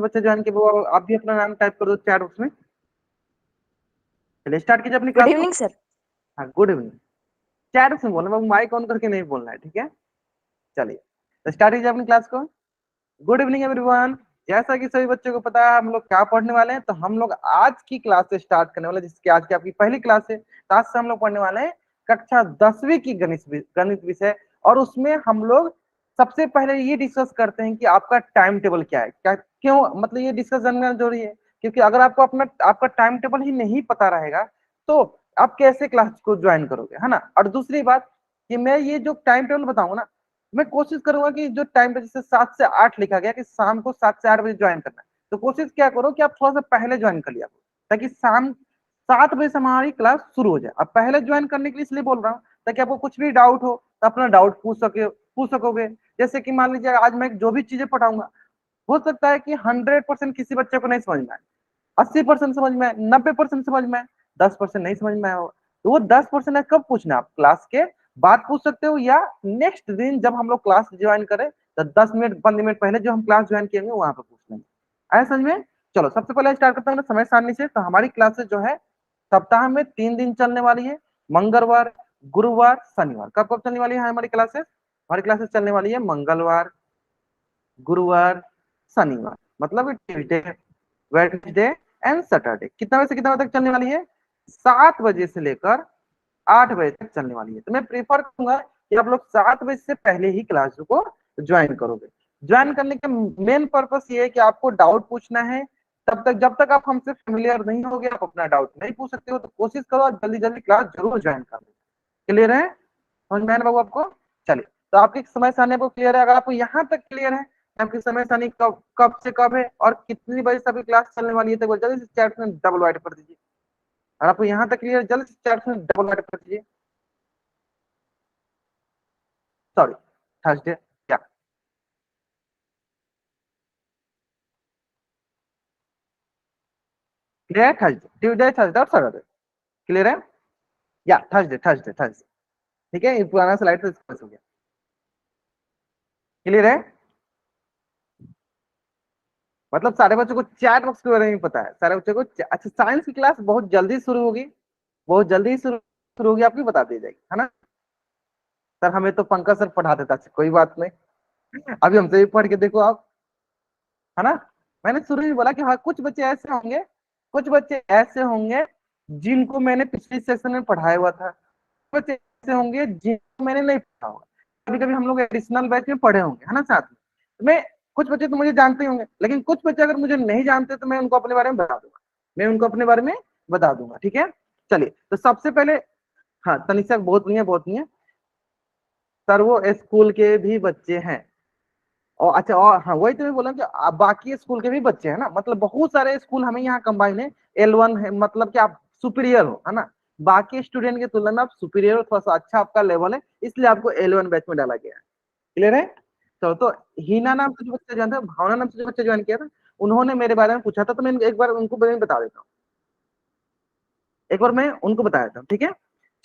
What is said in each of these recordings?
बच्चे ज्वाइन किए वो आप भी अपना नाम टाइप कर दो चैट बॉक्स में। चलिए स्टार्ट कीजिए अपनी गुड क्लास को। Evening sir. हाँ गुड इवनिंग। चैट बॉक्स में बोलना, बाबू माइक ऑन करके नहीं बोलना है, ठीक है। चलिए तो स्टार्ट कीजिए अपनी क्लास को। Good evening everyone. जैसा कि सभी बच्चों को पता है हम लोग क्या पढ़ने वाले हैं, तो हम लोग आज की क्लास से स्टार्ट करने वाले हैं, जिसकी आज की आपकी पहली क्लास है। तो आज से हम लोग पढ़ने वाले हैं कक्षा 10वीं की गणित विषय। और उसमें हम लोग सबसे पहले ये डिस्कस करते हैं कि आपका टाइम टेबल क्या है, क्या क्यों, मतलब ये डिस्कस करना जरूरी है। क्योंकि अगर आपको अपना आपका टाइम टेबल ही नहीं पता रहेगा तो आप कैसे क्लास को ज्वाइन करोगे, है ना। और दूसरी बात कि मैं ये जो टाइम टेबल बताऊंगा ना, मैं कोशिश करूंगा कि जो टाइम पे जैसे 7 से 8 लिखा गया कि शाम को 7 से 8 बजे ज्वाइन करना है, तो कोशिश क्या करो कि आप थोड़ा सा पहले ज्वाइन कर लिया, ताकि शाम 7 बजे से हमारी क्लास शुरू हो जाए। अब पहले ज्वाइन करने के लिए इसलिए बोल रहा हूँ ताकि आपको कुछ भी डाउट हो तो अपना डाउट पूछ सकोगे। जैसे कि मान लीजिए आज मैं जो भी चीजें पढ़ाऊंगा, हो सकता है कि 100% किसी बच्चे को नहीं समझ में आए, 80% समझ में आए, 90% समझ में आए, 10% नहीं समझ में आया होगा। तो वो 10% कब पूछना है, आप क्लास के बाद पूछ सकते हो, या नेक्स्ट दिन जब हम लोग क्लास ज्वाइन करें तो 10 मिनट 15 मिनट पहले जो हम क्लास ज्वाइन किएंगे वहां पर पूछ लेंगे। आया समझ में। चलो सबसे पहले स्टार्ट करता हूँ समय सारणी से। तो हमारी क्लासेस जो है सप्ताह में 3 दिन चलने वाली है, मंगलवार, गुरुवार, शनिवार। कब कब चलने वाली है हमारी क्लासेस? हमारी क्लासेस चलने वाली है मंगलवार, गुरुवार, शनिवार, मतलब ट्यूजडे, वेडनेसडे एंड सैटरडे। कितना बजे से कितना बजे तक चलने वाली है? 7 बजे से लेकर 8 बजे तक चलने वाली है। तो मैं प्रीफर करूंगा कि आप लोग 7 बजे से पहले ही क्लास को ज्वाइन करोगे। ज्वाइन करने का मेन पर्पस ये है कि आपको डाउट पूछना है। तब तक जब तक आप हमसे फेमिलियर नहीं होगे आप अपना डाउट नहीं पूछ सकते हो। तो कोशिश करो आप जल्दी जल्दी क्लास जरूर ज्वाइन कर लो। क्लियर है समझ में आया ना बाबू आपको? चलिए तो आपकी समय सारणी आपको क्लियर है। अगर आपको यहाँ तक क्लियर है आपकी समय सारणी कब कब से कब है और कितनी बजे से अभी क्लास चलने वाली है, तो जल्दी से चैट में डबल राइट कर दीजिए। और आपको यहाँ तक क्लियर, जल्दी से चैट में डबल राइट कर दीजिए। सॉरी, थर्सडे क्या क्लियर है? थर्सडे, ट्यूजडे, थर्सडे और सैटरडे क्लियर है? या थर्सडे थर्सडे थर्सडे, ठीक है। ये पुराना स्लाइड से स्क्रैच हो गया। क्लियर है? मतलब सारे बच्चों को चैट बॉक्स के बारे में पता है, सारे बच्चों को अच्छा साइंस की क्लास बहुत जल्दी शुरू होगी, बहुत जल्दी ही शुरू होगी, आपकी बता दी जाएगी, है ना। सर हमें तो पंकज सर पढ़ा देता, कोई बात नहीं, अभी हमसे भी पढ़ के देखो आप, है ना। मैंने शुरू में बोला कि हाँ कुछ बच्चे ऐसे होंगे, कुछ बच्चे ऐसे होंगे जिनको मैंने पिछले सेशन में पढ़ाया हुआ था, बच्चे ऐसे होंगे जिनको मैंने नहीं पढ़ा होगा। कभी कभी हम लोग एडिशनल बैच में पढ़े होंगे, है ना साथ में। तो मैं कुछ बच्चे तो मुझे जानते ही होंगे, लेकिन कुछ बच्चे अगर मुझे नहीं जानते तो मैं उनको अपने बारे में बता दूंगा, मैं उनको अपने बारे में बता दूंगा, ठीक है। चलिए तो सबसे पहले, हाँ तनिषा बहुत नहीं है, बहुत नहीं है सर, वो स्कूल के भी बच्चे हैं। और अच्छा, और हाँ वही तो मैं बोला कि बाकी स्कूल के भी बच्चे हैं ना, मतलब बहुत सारे स्कूल हमें यहाँ कंबाइन है। L1 है, मतलब कि आप सुपीरियर हो, है ना। बाकी स्टूडेंट की तुलना में आप सुपीरियर हो, थोड़ा सा अच्छा आपका लेवल है, इसलिए आपको L1 बैच में डाला गया है। क्लियर है? तो हीना नाम से जो बच्चा ज्वाइन था, भावना नाम से जो बच्चा ज्वाइन किया था, उन्होंने मेरे बारे में पूछा था, तो मैं एक बार उनको मैं बता देता हूँ, एक बार मैं उनको बता देता हूँ, ठीक है।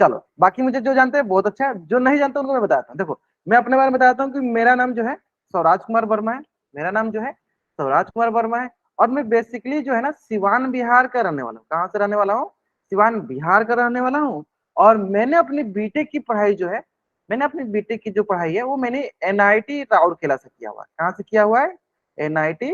चलो बाकी मुझे जो जानते हैं बहुत अच्छा है, जो नहीं जानते उनको मैं बताता हूँ। देखो मैं अपने बारे में बताता हूँ कि मेरा नाम जो है स्वराज कुमार वर्मा है। मेरा नाम जो है स्वराज कुमार वर्मा है। और मैं बेसिकली जो है ना सिवान बिहार का रहने वाला हूँ। कहाँ से रहने वाला हूँ? सिवान बिहार का रहने वाला हूँ। और मैंने अपनी बीटेक की पढ़ाई जो है, मैंने अपनी बीटेक की जो पढ़ाई है वो मैंने एनआईटी राउरकेला से किया हुआ है। कहाँ से किया हुआ है? एनआईटी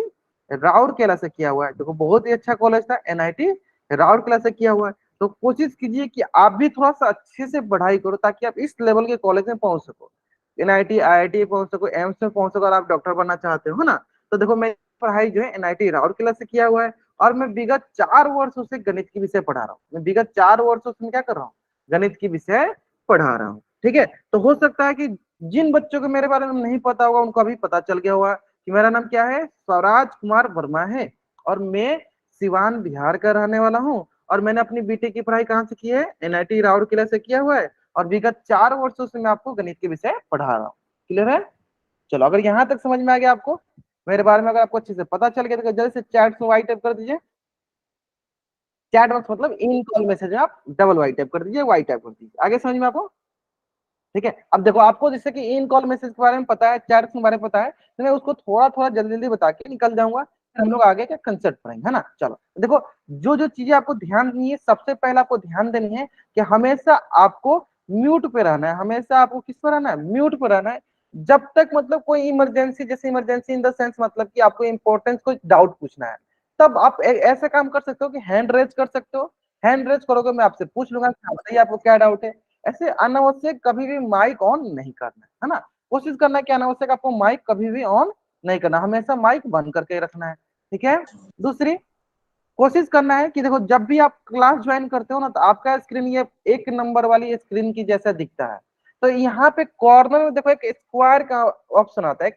राउरकेला से किया हुआ है। देखो बहुत ही अच्छा कॉलेज था, एनआईटी राउरकेला से किया हुआ है। तो कोशिश कीजिए कि आप भी थोड़ा सा अच्छे से पढ़ाई करो ताकि आप इस लेवल के कॉलेज में पहुंच सको, एनआईटी आईआईटी पहुंच सको, एम्स में पहुंच सको, और आप डॉक्टर बनना चाहते हो ना। तो देखो मैं पढ़ाई जो है एनआईटी राउरकेला से किया हुआ है। और मैं विगत 4 वर्षों से गणित की विषय पढ़ा रहा हूँ। मैं विगत 4 वर्षों से क्या कर रहा हूँ? गणित की विषय पढ़ा रहा हूँ, ठीक है। तो हो सकता है कि जिन बच्चों को मेरे बारे में नहीं पता होगा उनको अभी पता चल गया होगा कि मेरा नाम क्या है, स्वराज कुमार वर्मा है। और मैं सिवान बिहार का रहने वाला हूँ। और मैंने अपनी बीटेक की पढ़ाई कहाँ से की है? एनआईटी राउरकेला से किया हुआ है। और विगत 4 वर्षों से मैं आपको गणित के विषय पढ़ा रहा हूँ। क्लियर है? चलो अगर यहाँ तक समझ में आ गया आपको मेरे बारे में, अगर आपको अच्छे से पता चल गया तो जल्दी से चैट में वाई टाइप कर दीजिए। चैट बॉक्स मतलब इन कॉल मैसेज में आप डबल वाई टाइप कर दीजिए, वाई टाइप कर दीजिए। आगे समझ में आपको? ठीक है। अब देखो आपको जैसे कि इन कॉल मैसेज के बारे में पता है, चैट के बारे में पता है, तो मैं उसको थोड़ा थोड़ा जल्दी जल्दी बता के निकल जाऊंगा। हम लोग आगे का कंसेप्ट पढ़ेंगे, है ना। चलो देखो, जो जो चीजें आपको ध्यान देनी है, सबसे पहले आपको ध्यान देनी है कि हमेशा आपको म्यूट पे रहना है, हमेशा आपको किस पे रहना है, म्यूट पे रहना है। जब तक मतलब कोई इमरजेंसी, जैसे इमरजेंसी इन द सेंस मतलब कि आपको इंपॉर्टेंस कोई डाउट पूछना है, तब आप ऐसा काम कर सकते हो कि हैंड रेज कर सकते हो। हैंड रेज करोगे, मैं आपसे पूछ लूंगा कि हाँ, बताइए आपको क्या डाउट है। ऐसे अनावश्यक कभी भी माइक ऑन नहीं करना है ना। कोशिश करना है कि अनावश्यक आपको माइक कभी भी ऑन नहीं करना, हमेशा माइक बंद करके रखना है, ठीक है। दूसरी, कोशिश करना है कि देखो, जब भी आप क्लास ज्वाइन करते हो ना, तो आपका स्क्रीन ये एक नंबर वाली स्क्रीन की जैसा दिखता है। तो यहाँ पे कॉर्नर में देखो एक स्क्वायर का ऑप्शन आता है,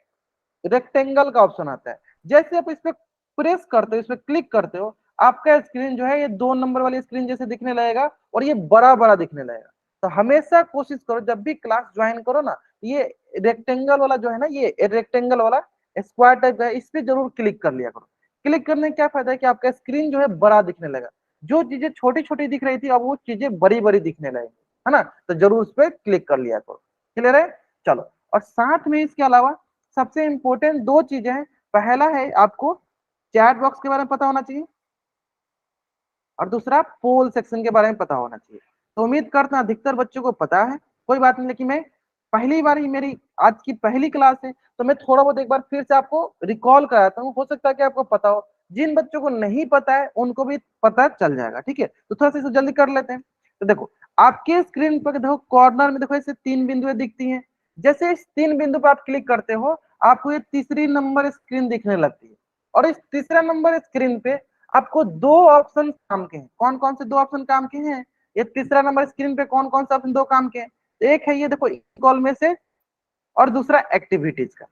रेक्टेंगल का ऑप्शन आता है। जैसे आप इस पे प्रेस करते हो, इस पे क्लिक करते हो, आपका स्क्रीन जो है ये 2 नंबर वाली स्क्रीन जैसे दिखने लगेगा और ये बड़ा बड़ा दिखने लगेगा। तो हमेशा कोशिश करो जब भी क्लास ज्वाइन करो ना, ये रेक्टेंगल वाला जो है ना, ये रेक्टेंगल वाला स्क्वायर टाइप का है, इस पे जरूर क्लिक कर लिया करो। क्लिक करने का क्या फायदा है कि आपका स्क्रीन जो है बड़ा दिखने लगा, जो चीजें छोटी छोटी दिख रही थी अब वो चीजें बड़ी बड़ी दिखने लगेगी, है ना। तो जरूर उस पर क्लिक कर लिया करो। क्लियर है। चलो, और साथ में इसके अलावा सबसे इंपॉर्टेंट 2 चीजें हैं। पहला है आपको चैट बॉक्स के बारे में पता होना चाहिए, और दूसरा पोल सेक्शन के बारे में पता होना चाहिए। तो उम्मीद करता हूं अधिकतर बच्चों को पता है, कोई बात नहीं, लेकिन मैं पहली बार ही, मेरी आज की पहली क्लास है, तो मैं थोड़ा बहुत एक बार फिर से आपको रिकॉल कराता हूँ, हो सकता है कि आपको पता हो। जिन बच्चों को नहीं पता है उनको भी पता चल जाएगा, ठीक है। तो थोड़ा सा इसे जल्दी कर लेते हैं। तो देखो, आपके स्क्रीन पर देखो कॉर्नर में देखो ऐसे 3 बिंदुएं दिखती हैं। जैसे इस 3 बिंदु पर आप क्लिक करते हो, आपको ये तीसरी नंबर स्क्रीन दिखने लगती है। और इस तीसरा नंबर स्क्रीन पे आपको 2 ऑप्शन काम के हैं। कौन कौन से 2 ऑप्शन काम के हैं, ये तीसरा नंबर स्क्रीन पे कौन कौन से ऑप्शन 2 काम के हैं? एक है ये देखो, कॉल मैसेज, और दूसरा एक्टिविटीज का।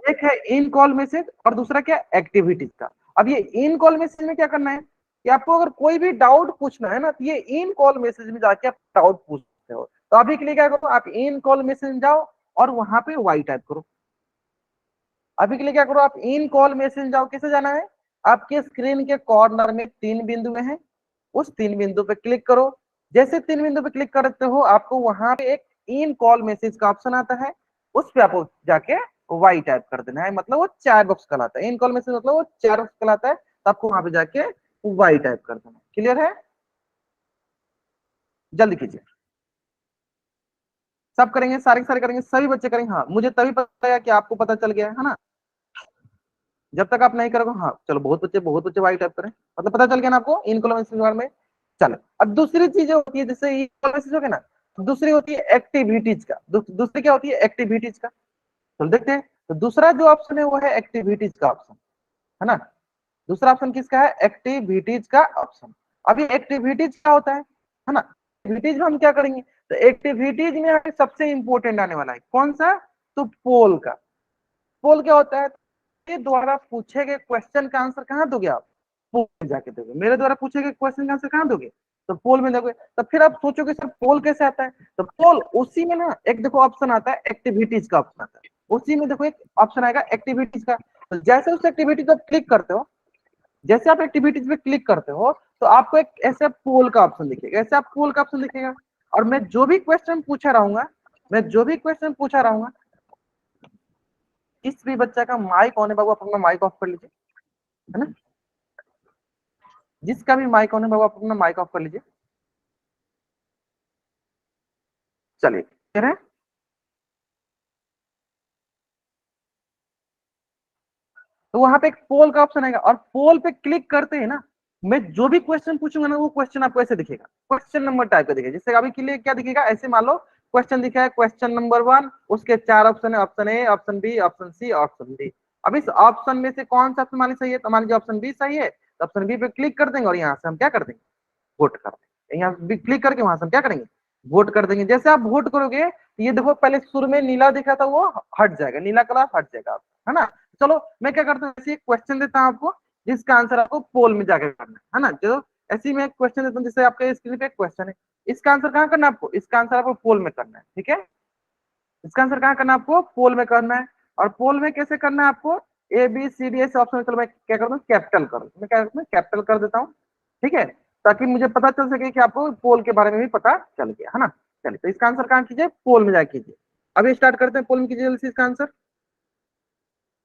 एक है इन कॉल मैसेज और दूसरा क्या, एक्टिविटीज का। अब ये इन कॉल मैसेज में क्या करना है कि आपको अगर कोई भी डाउट पूछना है ना, तो ये इन कॉल मैसेज में जाके आप डाउट पूछते हो। तो अभी के लिए क्या करो, आप इन कॉल मैसेज में जाओ और वहां पे वाई टाइप करो। अभी के लिए क्या करो, आप इन कॉल मैसेज में जाओ। कैसे जाना है, आपके स्क्रीन के कॉर्नर में 3 बिंदु हैं, उस 3 बिंदु पे क्लिक करो। जैसे 3 बिंदु पे क्लिक करते हो, आपको वहां पे एक इन कॉल मैसेज का ऑप्शन आता है, उस पे आपको जाके वाई टाइप कर देना है, मतलब वो चैट बॉक्स कहलाता है। इन कॉल मैसेज मतलब वो चैट बॉक्स कहलाता है, तो आपको वहां पे जाके वाई टाइप कर देना है। क्लियर है, जल्दी कीजिए। सब करेंगे, सारे सारे करेंगे, सभी बच्चे करेंगे। हाँ, मुझे तभी पता है कि आपको पता चल गया है ना। जब तक आप नहीं करोगे, हाँ चलो, बहुत बच्चे वाई टाइप करें, मतलब पता चल गया ना आपको इन कॉलम के बारे में। चलो, अब दूसरी चीज होती है, जैसे ई कॉलम हो गया ना, तो दूसरी होती है एक्टिविटीज का। दूसरी क्या होती है, एक्टिविटीज का। तो देखते हैं, तो दूसरा जो ऑप्शन है वो है एक्टिविटीज का ऑप्शन, है ना। दूसरा ऑप्शन किसका है, एक्टिविटीज का ऑप्शन। अभी एक्टिविटीज क्या होता है ना। एक्टिविटीज में हम क्या करेंगे, तो एक्टिविटीज में हमें सबसे इंपॉर्टेंट आने वाला है कौन सा, तो पोल का। पोल क्या होता है, के द्वारा पूछे गए क्वेश्चन का आंसर कहाँ दोगे आप, पोल में जाके दोगे। मेरे द्वारा पूछे गए क्वेश्चन का आंसर कहाँ दोगे, तो पोल में दोगे। तो फिर आप सोचोगे सर पोल कैसे आता है, तो पोल उसी में ना एक देखो ऑप्शन आता है, एक्टिविटीज का ऑप्शन आता है। उसी में देखो एक ऑप्शन आएगा एक्टिविटीज का। तो जैसे उस एक्टिविटीज पर क्लिक करते हो, जैसे आप एक्टिविटीज पे क्लिक करते हो, तो आपको एक ऐसे पोल का ऑप्शन दिखेगा, ऐसे आप पोल का ऑप्शन दिखेगा। और मैं जो भी क्वेश्चन पूछा रहूंगा, मैं जो भी क्वेश्चन पूछा रहूंगा, जिस भी बच्चा का माइक ऑन है बाबू, आप अपना माइक ऑफ कर लीजिए, है ना। जिसका भी माइक ऑन है बाबू, आप अपना माइक ऑफ कर लीजिए। चलिए, क्लियर है। तो वहां पे एक पोल का ऑप्शन आएगा, और पोल पे क्लिक करते हैं ना, मैं जो भी क्वेश्चन पूछूंगा ना, वो क्वेश्चन आपको ऐसे दिखेगा, क्वेश्चन नंबर टाइप का दिखेगा। जैसे अभी के लिए क्या दिखेगा, ऐसे मान लो क्वेश्चन दिखा है, क्वेश्चन नंबर 1, उसके 4 ऑप्शन है, option A, option B, option C, option D. अब इस ऑप्शन में से कौन सा ऑप्शन मान लीजिए सही है, तो मान लीजिए ऑप्शन बी सही है, तो ऑप्शन बी पे क्लिक कर देंगे और यहाँ से हम क्या कर देंगे, वोट कर देंगे। यहाँ भी क्लिक करके वहां से हम क्या करेंगे, वोट कर देंगे। जैसे आप वोट करोगे, तो ये देखो पहले शुरू में नीला दिखा था, वो हट जाएगा, नीला कलर हट जाएगा, है ना। चलो, मैं क्या करता हूँ, ऐसे एक क्वेश्चन देता हूँ आपको, जिसका आंसर आपको पोल में जाकर करना है ना। जो ऐसे ही मैं क्वेश्चन देता हूँ, जैसे आपके स्क्रीन पे एक क्वेश्चन है, इसका आंसर कहाँ करना है आपको, इसका आंसर आपको पोल में करना है, ठीक है। इसका आंसर कहाँ करना है आपको, पोल में करना है। और पोल में कैसे करना है आपको, ए बी सी डी ऐसे ऑप्शन। चलो मैं क्या करता हूँ, कैपिटल कर, मैं क्या करता हूँ, कैपिटल कर देता हूँ, ठीक है, ताकि मुझे पता चल सके कि आपको पोल के बारे में भी पता चल गया, है ना। चलिए, तो इसका आंसर कहाँ कीजिए, पोल में जाके कीजिए। अभी स्टार्ट करते हैं, पोल में कीजिए जल्दी से इसका आंसर।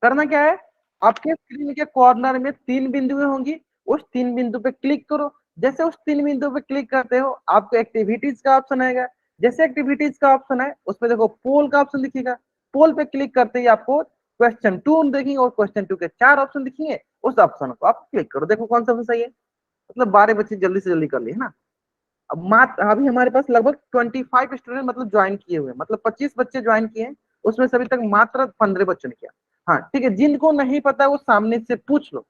करना क्या है, आपके स्क्रीन के कॉर्नर में 3 बिंदुएं होंगी, उस 3 बिंदु पे क्लिक करो। जैसे उस 3 बिंदु पे क्लिक करते हो आपको एक्टिविटीज का ऑप्शन आएगा। जैसे एक्टिविटीज का ऑप्शन है उसमें देखो पोल का ऑप्शन दिखेगा। पोल पे क्लिक करते ही आपको क्वेश्चन 2 देखेंगे और क्वेश्चन 2 के 4 ऑप्शन दिखेंगे। उस ऑप्शन को आप क्लिक करो, देखो कौन सा ऑप्शन सही है। मतलब 12 बच्चे जल्दी से जल्दी कर लिए, है ना। अब मात्र अभी हमारे पास लगभग 25 स्टूडेंट मतलब ज्वाइन किए हुए हैं, मतलब 25 बच्चे ज्वाइन किए हैं, उसमें से अभी तक मात्र 15 बच्चों ने किया। हाँ ठीक है, जिनको नहीं पता वो सामने से पूछ लो,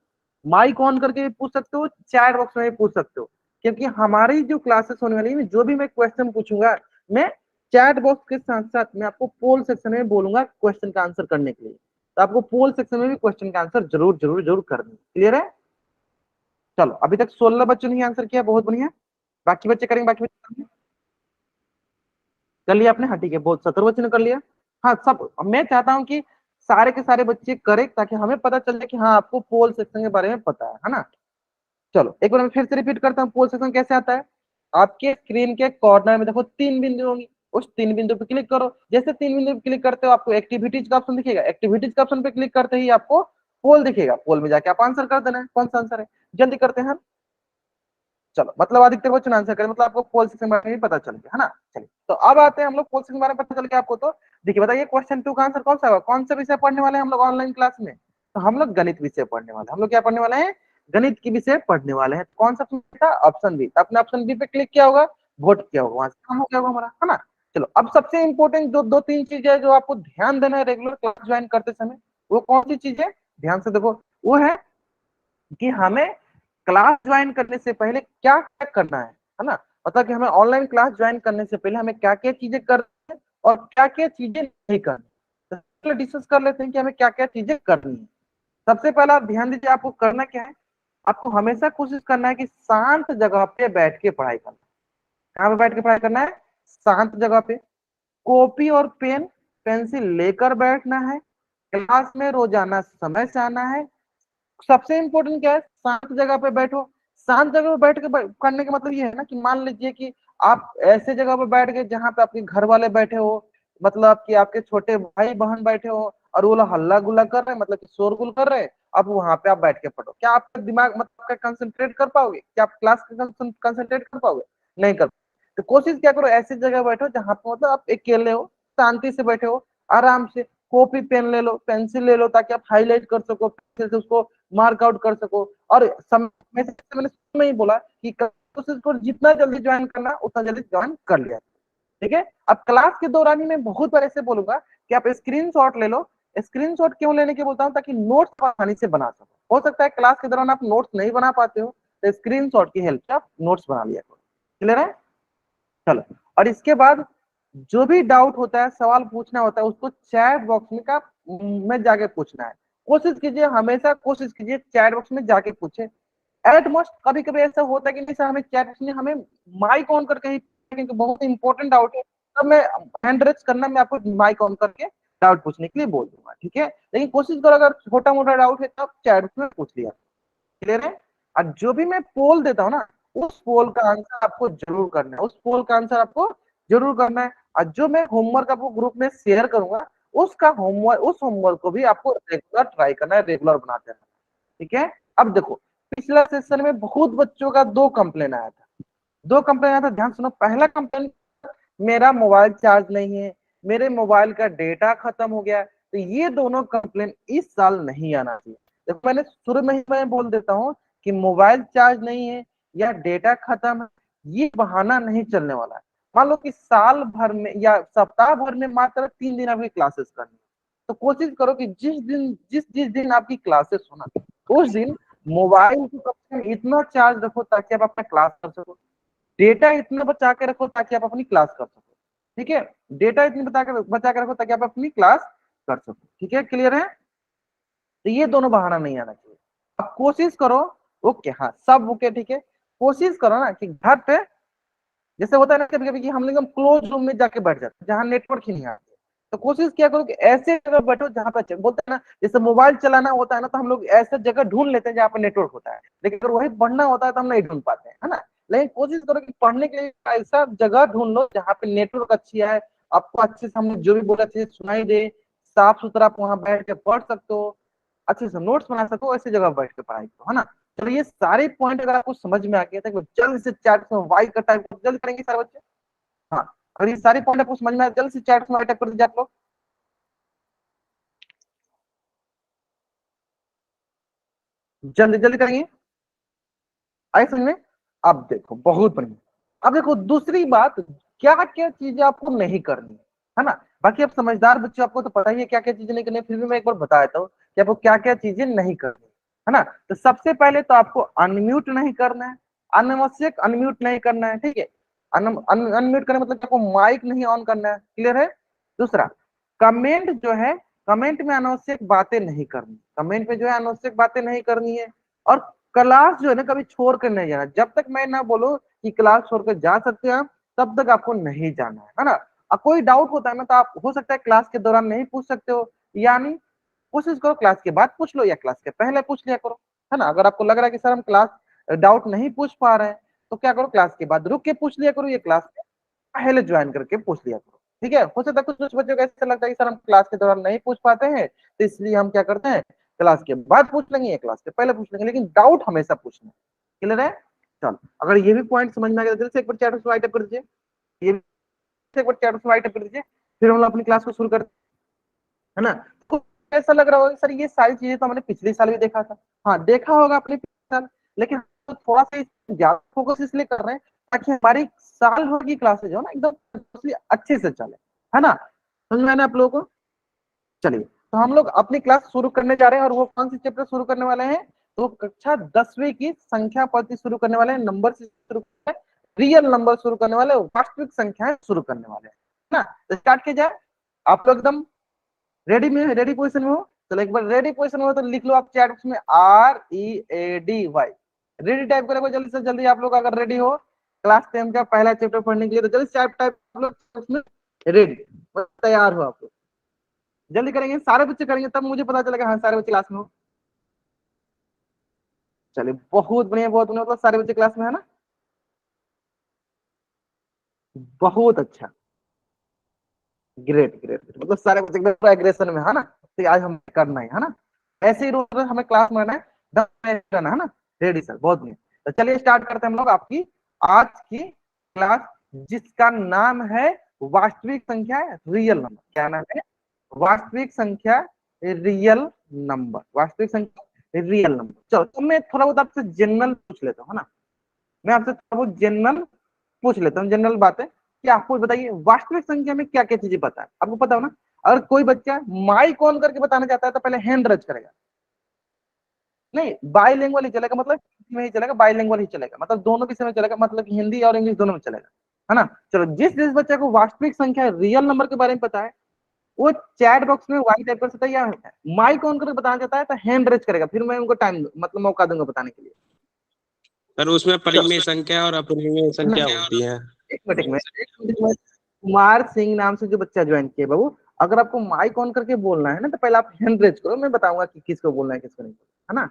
माइक ऑन करके भी पूछ सकते हो, चैट बॉक्स में भी पूछ सकते हो। क्योंकि हमारी जो क्लासेस होने वाली है, जो भी मैं क्वेश्चन पूछूंगा, मैं चैट बॉक्स के साथ साथ मैं आपको पोल सेक्शन में बोलूंगा क्वेश्चन का आंसर करने के लिए। तो आपको पोल सेक्शन में भी क्वेश्चन का आंसर जरूर जरूर जरूर करना है। क्लियर है? चलो अभी तक 16 बच्चों ने आंसर किया, बहुत बढ़िया। बाकी बच्चे करेंगे, बाकी बच्चे करेंगे। कर लिया आपने? हाँ ठीक है, बहुत 17 बच्चों ने कर लिया। हाँ सब, मैं चाहता हूँ कि सारे के सारे बच्चे करें ताकि हमें पता चल जाए कि हाँ आपको पोल सेक्शन के बारे में पता है ना। चलो एक बार मैं फिर से रिपीट करता हूँ, पोल सेक्शन कैसे आता है। आपके स्क्रीन के कॉर्नर में देखो 3 बिंदु होंगी, उस 3 बिंदु पे क्लिक करो। जैसे 3 बिंदु पे क्लिक करते हो आपको एक्टिविटीज का ऑप्शन दिखेगा। एक्टिविटीज का ऑप्शन पे क्लिक करते ही आपको पोल दिखेगा। पोल में जाके आप आंसर कर देना है, कौन सा आंसर है। जल्दी करते हैं हम। चलो मतलब अधिकतर क्वेश्चन आंसर करें, मतलब आपको पोल सेक्शन के बारे में भी पता चल गया, है ना। चलिए तो अब आते हैं हम लोग पोल सेक्शन के बारे में पता चल गया आपको तो। देखिए बताइए क्वेश्चन 2 का आंसर कौन सा होगा, कौन सा विषय पढ़ने वाले हैं हम लोग ऑनलाइन क्लास में। तो हम लोग गणित विषय पढ़ने वाले हैं। हम लोग क्या पढ़ने वाले हैं? गणित की विषय पढ़ने वाले हैं। कौन सा ऑप्शन था? Option B. आपने ऑप्शन बी पे क्लिक किया होगा, वोट किया होगा, वहां से काम हो गया होगा हमारा, है ना। चलो अब सबसे इंपॉर्टेंट जो दो तीन चीजें जो आपको ध्यान देना है रेगुलर क्लास ज्वाइन करते समय, वो कौन सी चीज है? ध्यान से देखो। वो है कि हमें क्लास ज्वाइन करने से पहले क्या क्या करना है ना। मतलब कि हमें ऑनलाइन क्लास ज्वाइन करने से पहले हमें क्या क्या चीजें करनी है और क्या क्या चीजें नहीं करनी। तो डिस्कस कर लेते हैं कि हमें क्या क्या चीजें करनी है। सबसे पहला आप ध्यान दीजिए, आपको करना क्या है। आपको हमेशा कोशिश करना है कि शांत जगह पे बैठ के पढ़ाई करना। कहाँ पे बैठ के पढ़ाई करना है? शांत जगह पे। कॉपी और पेन पेंसिल लेकर बैठना है। क्लास में रोजाना समय से आना है। सबसे इंपॉर्टेंट क्या है? शांत जगह पे बैठो। शांत जगह पे बैठ के करने का मतलब ये है ना कि मान लीजिए कि आप ऐसे जगह पे बैठ गए जहां पे आपके घर वाले बैठे हो, मतलब कि आपके छोटे भाई बहन बैठे हो और वो लोग हल्ला गुल्ला कर रहे हैं, मतलब कि शोरगुल कर रहे हैं। अब वहां पे आप बैठ के पढ़ो, क्या आपका दिमाग मतलब कंसंट्रेट कर पाओगे? क्या आप क्लास कंसंट्रेट कर पाओगे? नहीं कर। तो कोशिश क्या करो, ऐसी जगह बैठो जहां पे मतलब आप अकेले हो, शांति से बैठे हो, आराम से। कॉपी पेन ले लो, पेंसिल ले लो, ताकि आप हाईलाइट कर सको, पेंसिल से उसको मार्क आउट कर सको। और समय से मैंने शुरू में ही बोला कि कोशिश को जितना जल्दी ज्वाइन करना उतना जल्दी ज्वाइन कर लिया। ठीक है। अब क्लास के दौरान ही मैं बहुत बार ऐसे बोलूंगा कि आप स्क्रीनशॉट ले लो। स्क्रीनशॉट क्यों लेने के बोलता हूँ? ताकि नोट्स आसानी से बना सको। हो सकता है क्लास के दौरान आप नोट्स नहीं बना पाते हो, तो स्क्रीनशॉट की हेल्प से आप नोट्स बना लिया करो। क्लियर है? चलो। और इसके बाद जो भी डाउट होता है, सवाल पूछना होता है, उसको चैट बॉक्स में जाके पूछना है। कोशिश कीजिए, हमेशा कोशिश कीजिए चैट बॉक्स में जाके पूछे। एट मोस्ट कभी कभी ऐसा होता है कि नहीं सर हमें चैट बॉक्स में हमें माइक ऑन करके ही, क्योंकि बहुत इंपॉर्टेंट डाउट है, तब मैं हैंड रेज करना, मैं आपको माइक ऑन करके डाउट पूछने के लिए बोल दूंगा। ठीक है, लेकिन कोशिश करो अगर छोटा मोटा डाउट है तब चैट बॉक्स में पूछ लिया। क्लियर है? और जो भी मैं पोल देता हूँ ना, उस पोल का आंसर आपको जरूर करना है। उस पोल का आंसर आपको जरूर करना है। और जो मैं होमवर्क आपको ग्रुप में शेयर करूंगा, उसका होमवर्क, उस होमवर्क को भी आपको रेगुलर ट्राई करना है, रेगुलर बनाते रहना। ठीक है। अब देखो, पिछला सेशन में बहुत बच्चों का दो कंप्लेन आया था। दो कंप्लेन आया था, ध्यान सुनो। पहला कंप्लेन, मेरा मोबाइल चार्ज नहीं है, मेरे मोबाइल का डेटा खत्म हो गया। तो ये दोनों कंप्लेन इस साल नहीं आना चाहिए। देखो मैंने शुरू में ही मैं बोल देता हूँ कि मोबाइल चार्ज नहीं है या डेटा खत्म है, ये बहाना नहीं चलने वाला है। मान लो कि साल भर में या सप्ताह भर में मात्र 3 दिन आपकी क्लासेस करनी है, तो कोशिश करो कि जिस जिस दिन आपकी क्लासेस होना, उस दिन मोबाइल को कम से कम इतना चार्ज रखो ताकि आप अपना क्लास कर सको। डेटा इतना बचा के रखो ताकि आप अपनी क्लास कर सको। ठीक है, डेटा इतनी बचा के रखो ताकि आप अपनी क्लास कर सको। ठीक है, क्लियर है? तो ये दोनों बहाना नहीं आना चाहिए। आप कोशिश करो। ओके, हाँ सब ओके, ठीक है। कोशिश करो ना कि घर पे, जैसे होता है ना कभी कभी कि हम लोग क्लोज रूम में जाके बैठ जाते हैं जहाँ नेटवर्क ही नहीं आते। तो कोशिश किया करो कि ऐसे जगह बैठो जहाँ पे बोलते हैं ना, जैसे मोबाइल चलाना होता है ना, तो हम लोग ऐसे जगह ढूंढ लेते हैं जहाँ पे नेटवर्क होता है, लेकिन अगर वही पढ़ना होता है तो हम नहीं ढूंढ पाते हैं, है ना। लेकिन कोशिश करो कि पढ़ने के लिए ऐसा जगह ढूंढ लो जहाँ पे नेटवर्क अच्छी है, आपको अच्छे से हमने जो भी बोला अच्छे से सुनाई दे, साफ सुथरा, आप वहां बैठ के पढ़ सकते हो। अच्छे से नोट्स बना सको, ऐसी जगह बैठ के पढ़ाई करो, है ना। चलो ये सारे पॉइंट अगर आपको समझ में आ गया था, जल्द से चैट में वाई का टाइप जल्द करेंगे सारे बच्चे। हाँ, अगर ये सारे पॉइंट आपको समझ में आए जल्द से चैट में टाइप कर दीजिए आप लोग, जल्दी जल्दी करेंगे, आए समझ में। अब देखो बहुत बढ़िया, अब देखो दूसरी बात, क्या क्या चीजें आपको नहीं करनी है ना। बाकी आप समझदार बच्चों, आपको तो पता ही है क्या क्या चीजें नहीं करनी है, फिर भी मैं एक बार बता देता हूँ कि आपको क्या क्या चीजें नहीं करनी है ना। तो सबसे पहले तो आपको अनम्यूट नहीं करना है, अनावश्यक अनम्यूट नहीं करना है, ठीक है। अनम्यूट करने मतलब आपको माइक नहीं ऑन करना है, क्लियर है। दूसरा, कमेंट जो है, कमेंट में अनावश्यक बातें नहीं करनी, कमेंट में जो है अनावश्यक बातें नहीं करनी है। और क्लास जो है ना कभी छोड़ कर नहीं जाना, जब तक मैं ना बोलूं कि क्लास छोड़कर जा सकते हैं आप, तब तक आपको नहीं जाना है ना। अब कोई डाउट होता है ना, तो आप हो सकता है क्लास के दौरान नहीं पूछ सकते हो, यानी कोशिश करो क्लास के बाद पूछ लो या क्लास के पहले पूछ लिया करो, है ना। अगर आपको लग रहा है कि सर हम क्लास डाउट नहीं पूछ पा रहे हैं, तो क्या करो क्लास के बाद रुक के पूछ लिया करो, ये क्लास के पहले ज्वाइन करके पूछ लिया करो, ठीक है। हो सकता है कुछ कुछ बच्चों को ऐसा लगता है कि सर हम क्लास के दौरान नहीं पूछ पाते हैं, तो इसलिए हम क्या करते हैं, क्लास के बाद पूछ लेंगे या क्लास के पहले पूछ लेंगे, लेकिन डाउट हमेशा पूछना, क्लियर है। चलो, अगर ये भी पॉइंट समझ में आ गया तो जल्दी से एक बार चैट में राइट अप कर दीजिए, ये भी एक बार चैट में राइट अप कर दीजिए, फिर हम लोग अपनी क्लास को शुरू करते हैं, है ना। तो ऐसा लग रहा होगा सर ये सारी चीजें तो हमने पिछले साल भी देखा था, हाँ देखा होगा आपने पिछले साल, लेकिन तो थोड़ा सा ज्यादा फोकस इसलिए कर रहे हैं ताकि हमारी साल भर की क्लासेज हो ना एकदम अच्छे से चले, है ना। समझ में आना आप लोगों को। चलिए, तो हम लोग अपनी क्लास शुरू करने जा रहे हैं, और वो कौन सी चैप्टर शुरू करने वाले हैं, तो कक्षा 10वीं की संख्या पद्धति शुरू करने वाले हैं, नंबर से शुरू करने, रियल नंबर शुरू करने वाले, वास्तविक संख्याएं शुरू करने वाले हैं, ना। तो स्टार्ट किया जाए, आप लोग एकदम रेडी में, रेडी पोजिशन में हो। चलो एक बार रेडी पोजिशन में हो तो लिख लो आप चैट बॉक्स में READY, रेडी टाइप करो जल्दी से जल्दी आप लोग, अगर रेडी हो क्लास 10 का पहला चैप्टर पढ़ने के लिए, तो जल्दी टाइप टाइप में रेडी, तैयार हो आप लोग, जल्दी करेंगे, सारे बच्चे करेंगे तब मुझे पता चलेगा हाँ सारे बच्चे क्लास में हो। चलिए बहुत बढ़िया, बहुत बढ़िया, मतलब सारे बच्चे क्लास में है ना, बहुत अच्छा, ग्रेट ग्रेट, मतलब सारे बच्चे एकदम एग्रेशन में है ना, तो आज हम करना है ना, ऐसे ही रोज हमें क्लास में रहना है, 10 मिनट रहना है ना। रेडी सर, बहुत बढ़िया। तो चलिए स्टार्ट करते हैं हम लोग आपकी आज की क्लास, जिसका नाम है वास्तविक संख्या रियल नंबर। क्या नाम है, वास्तविक संख्या रियल नंबर, वास्तविक संख्या रियल नंबर। चलो, तो मैं थोड़ा बहुत आपसे जनरल पूछ लेता हूँ, है ना। मैं आपसे थोड़ा बहुत जनरल पूछ लेता हूँ, जनरल बातें, कि आपको बताइए वास्तविक संख्या में क्या क्या चीजें पता है, आपको पता हो ना। अगर कोई बच्चा माइक ऑन करके बताना चाहता है तो पहले हैंड रज करेगा, नहीं बाईलिंगुअल ही चलेगा, मतलब में ही चलेगा, बाईलिंगुअल ही चलेगा, मतलब दोनों विषय में चलेगा, मतलब हिंदी और इंग्लिश दोनों में चलेगा, है ना। चलो, जिस जिस बच्चे को वास्तविक संख्या रियल नंबर के बारे में पता है, वो चैट बॉक्स में वाई टाइप कर सकता है, या माइक ऑन करके बताना चाहता है तो हैंड रेज करेगा, फिर मैं उनको टाइम मतलब मौका दूंगा बताने के लिए। सर उसमें चलो, परिमेय संख्या और अपरिमेय संख्या होती है। एक मिनट एक मिनट एक मिनट में, कुमार सिंह नाम से जो बच्चा ज्वाइन किया बाबू, अगर आपको माइक ऑन करके बोलना है ना, तो पहले आप हैंड रेज करो, मैं बताऊंगा कि किसको बोलना है किसको नहीं, है ना।